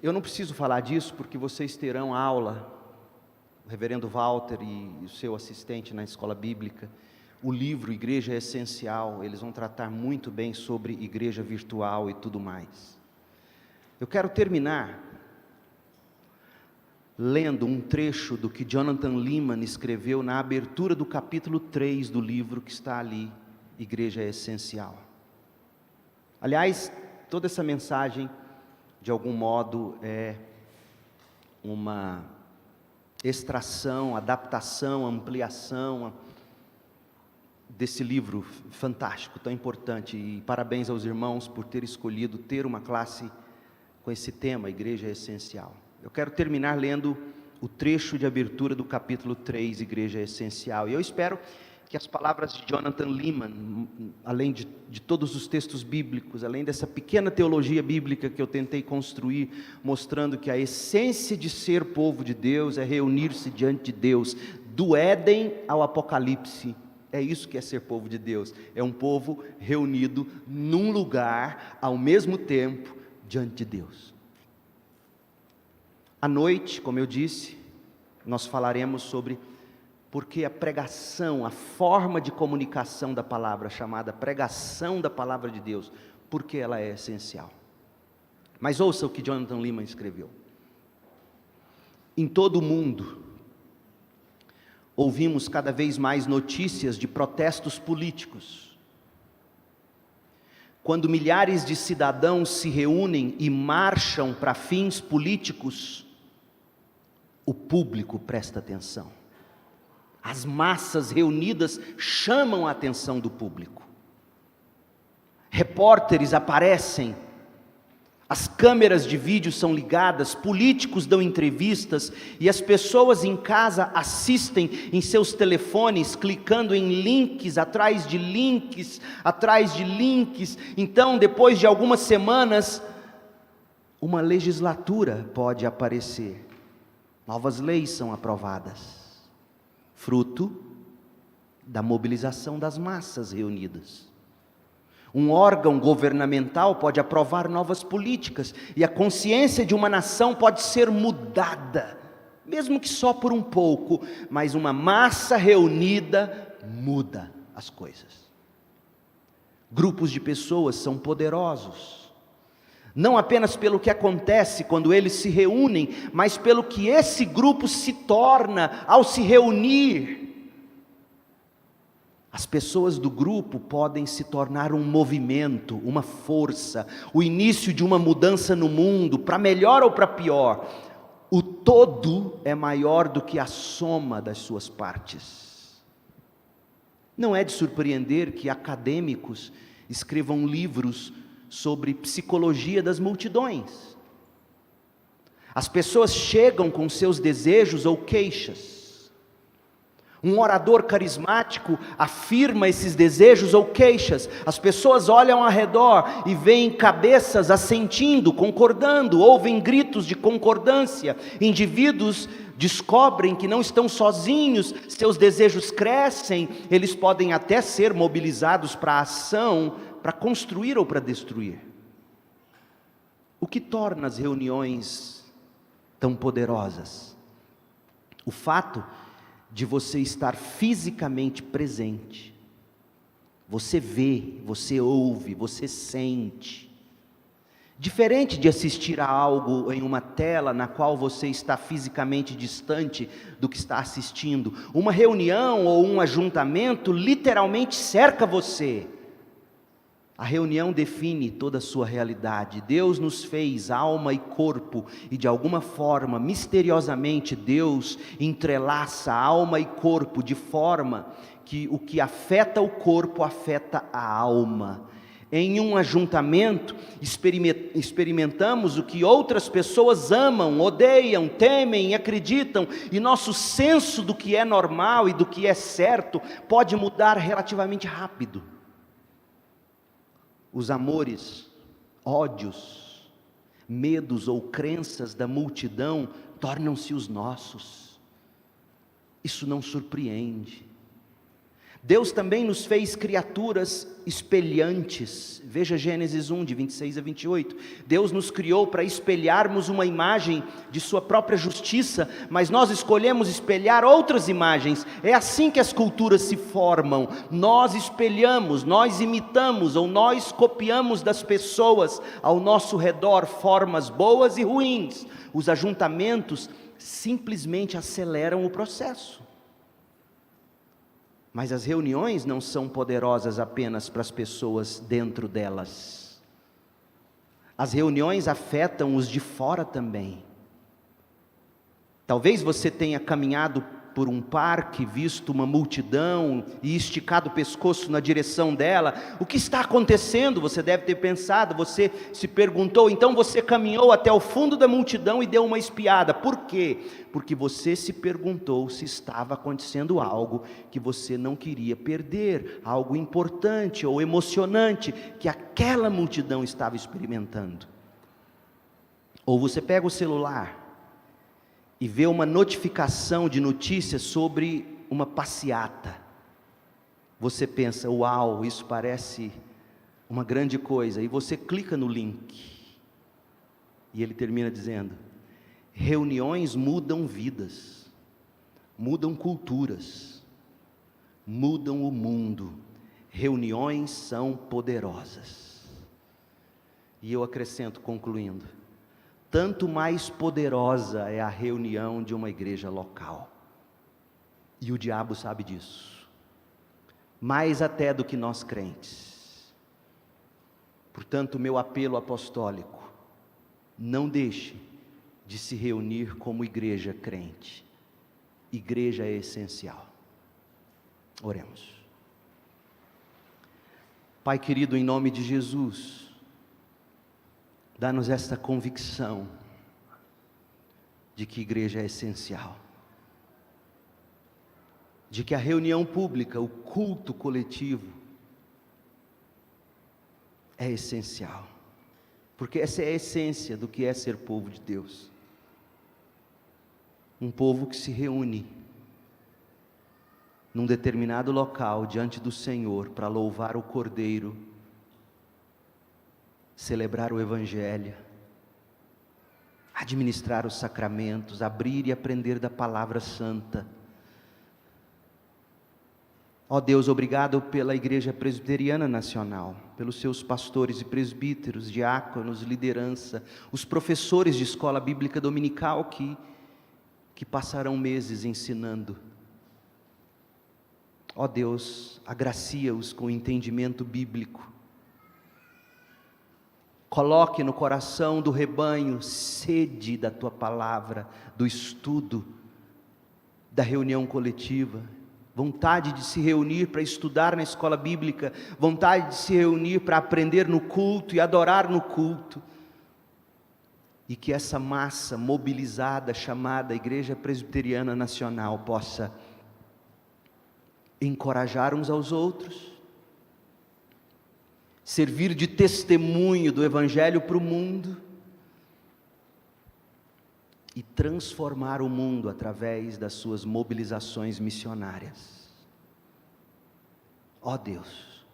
Speaker 2: Eu não preciso falar disso, porque vocês terão aula, o reverendo Walter e o seu assistente na escola bíblica, o livro Igreja é Essencial, eles vão tratar muito bem sobre igreja virtual e tudo mais. Eu quero terminar lendo um trecho do que Jonathan Leeman escreveu na abertura do capítulo 3 do livro que está ali, Igreja é Essencial. Aliás, toda essa mensagem, de algum modo, é uma extração, adaptação, ampliação desse livro fantástico, tão importante, e parabéns aos irmãos por ter escolhido ter uma classe com esse tema, Igreja é Essencial. Eu quero terminar lendo o trecho de abertura do capítulo 3, Igreja é Essencial, e eu espero que as palavras de Jonathan Leeman, além de todos os textos bíblicos, além dessa pequena teologia bíblica que eu tentei construir, mostrando que a essência de ser povo de Deus é reunir-se diante de Deus, do Éden ao Apocalipse. É isso que é ser povo de Deus, é um povo reunido num lugar, ao mesmo tempo, diante de Deus. À noite, como eu disse, nós falaremos sobre porque a pregação, a forma de comunicação da palavra, chamada pregação da palavra de Deus, porque ela é essencial. Mas ouça o que Jonathan Leeman escreveu. Em todo o mundo, ouvimos cada vez mais notícias de protestos políticos. Quando milhares de cidadãos se reúnem e marcham para fins políticos, o público presta atenção. As massas reunidas chamam a atenção do público. Repórteres aparecem, as câmeras de vídeo são ligadas, políticos dão entrevistas e as pessoas em casa assistem em seus telefones, clicando em links, atrás de links, atrás de links. Então, depois de algumas semanas, uma legislatura pode aparecer, novas leis são aprovadas, fruto da mobilização das massas reunidas. Um órgão governamental pode aprovar novas políticas, e a consciência de uma nação pode ser mudada, mesmo que só por um pouco, mas uma massa reunida muda as coisas. Grupos de pessoas são poderosos, Não apenas pelo que acontece quando eles se reúnem, mas pelo que esse grupo se torna ao se reunir. As pessoas do grupo podem se tornar um movimento, uma força, o início de uma mudança no mundo, para melhor ou para pior. O todo é maior do que a soma das suas partes. Não é de surpreender que acadêmicos escrevam livros sobre psicologia das multidões. As pessoas chegam com seus desejos ou queixas. Um orador carismático afirma esses desejos ou queixas. As pessoas olham ao redor e veem cabeças assentindo, concordando, ouvem gritos de concordância. Indivíduos descobrem que não estão sozinhos, seus desejos crescem, eles podem até ser mobilizados para a ação, para construir ou para destruir. O que torna as reuniões tão poderosas? O fato de você estar fisicamente presente. Você vê, você ouve, você sente. Diferente de assistir a algo em uma tela na qual você está fisicamente distante do que está assistindo, uma reunião ou um ajuntamento literalmente cerca você. A reunião define toda a sua realidade. Deus nos fez alma e corpo, e de alguma forma, misteriosamente, Deus entrelaça alma e corpo de forma que o que afeta o corpo afeta a alma. Em um ajuntamento, experimentamos o que outras pessoas amam, odeiam, temem e acreditam, e nosso senso do que é normal e do que é certo pode mudar relativamente rápido. Os amores, ódios, medos ou crenças da multidão tornam-se os nossos. Isso não surpreende. Deus também nos fez criaturas espelhantes. Veja Gênesis 1, de 26 a 28. Deus nos criou para espelharmos uma imagem de sua própria justiça, mas nós escolhemos espelhar outras imagens. É assim que as culturas se formam. Nós espelhamos, nós imitamos ou nós copiamos das pessoas ao nosso redor formas boas e ruins. Os ajuntamentos simplesmente aceleram o processo. Mas as reuniões não são poderosas apenas para as pessoas dentro delas. As reuniões afetam os de fora também. Talvez você tenha caminhado por um parque, visto uma multidão e esticado o pescoço na direção dela. O que está acontecendo? Você deve ter pensado, você se perguntou, então você caminhou até o fundo da multidão e deu uma espiada. Por quê? Porque você se perguntou se estava acontecendo algo que você não queria perder, algo importante ou emocionante que aquela multidão estava experimentando. Ou você pega o celular e vê uma notificação de notícias sobre uma passeata. Você pensa, uau, isso parece uma grande coisa, e você clica no link, e ele termina dizendo: reuniões mudam vidas, mudam culturas, mudam o mundo, reuniões são poderosas. E eu acrescento, concluindo, tanto mais poderosa é a reunião de uma igreja local. E o diabo sabe disso. Mais até do que nós crentes. Portanto, meu apelo apostólico: não deixe de se reunir como igreja crente. Igreja é essencial. Oremos. Pai querido, em nome de Jesus, dá-nos esta convicção de que igreja é essencial, de que a reunião pública, o culto coletivo é essencial, porque essa é a essência do que é ser povo de Deus, um povo que se reúne num determinado local diante do Senhor para louvar o Cordeiro, celebrar o Evangelho, administrar os sacramentos, abrir e aprender da Palavra Santa, Ó Deus, obrigado pela Igreja Presbiteriana Nacional, pelos seus pastores e presbíteros, diáconos, liderança, os professores de escola bíblica dominical que passarão meses ensinando. Ó Deus, agracia-os com entendimento bíblico. Coloque no coração do rebanho sede da Tua palavra, do estudo, da reunião coletiva, vontade de se reunir para estudar na escola bíblica, vontade de se reunir para aprender no culto e adorar no culto. E que essa massa mobilizada, chamada Igreja Presbiteriana Nacional, possa encorajar uns aos outros, servir de testemunho do Evangelho para o mundo e transformar o mundo através das suas mobilizações missionárias. Ó Deus,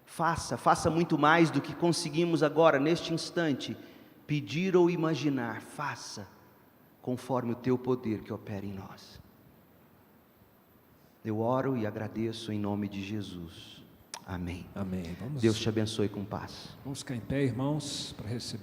Speaker 2: faça muito mais do que conseguimos agora, neste instante, pedir ou imaginar. Faça conforme o Teu poder que opera em nós. Eu oro e agradeço em nome de Jesus. Amém.
Speaker 1: Amém.
Speaker 2: Deus te abençoe com paz.
Speaker 1: Vamos ficar em pé, irmãos, para receber.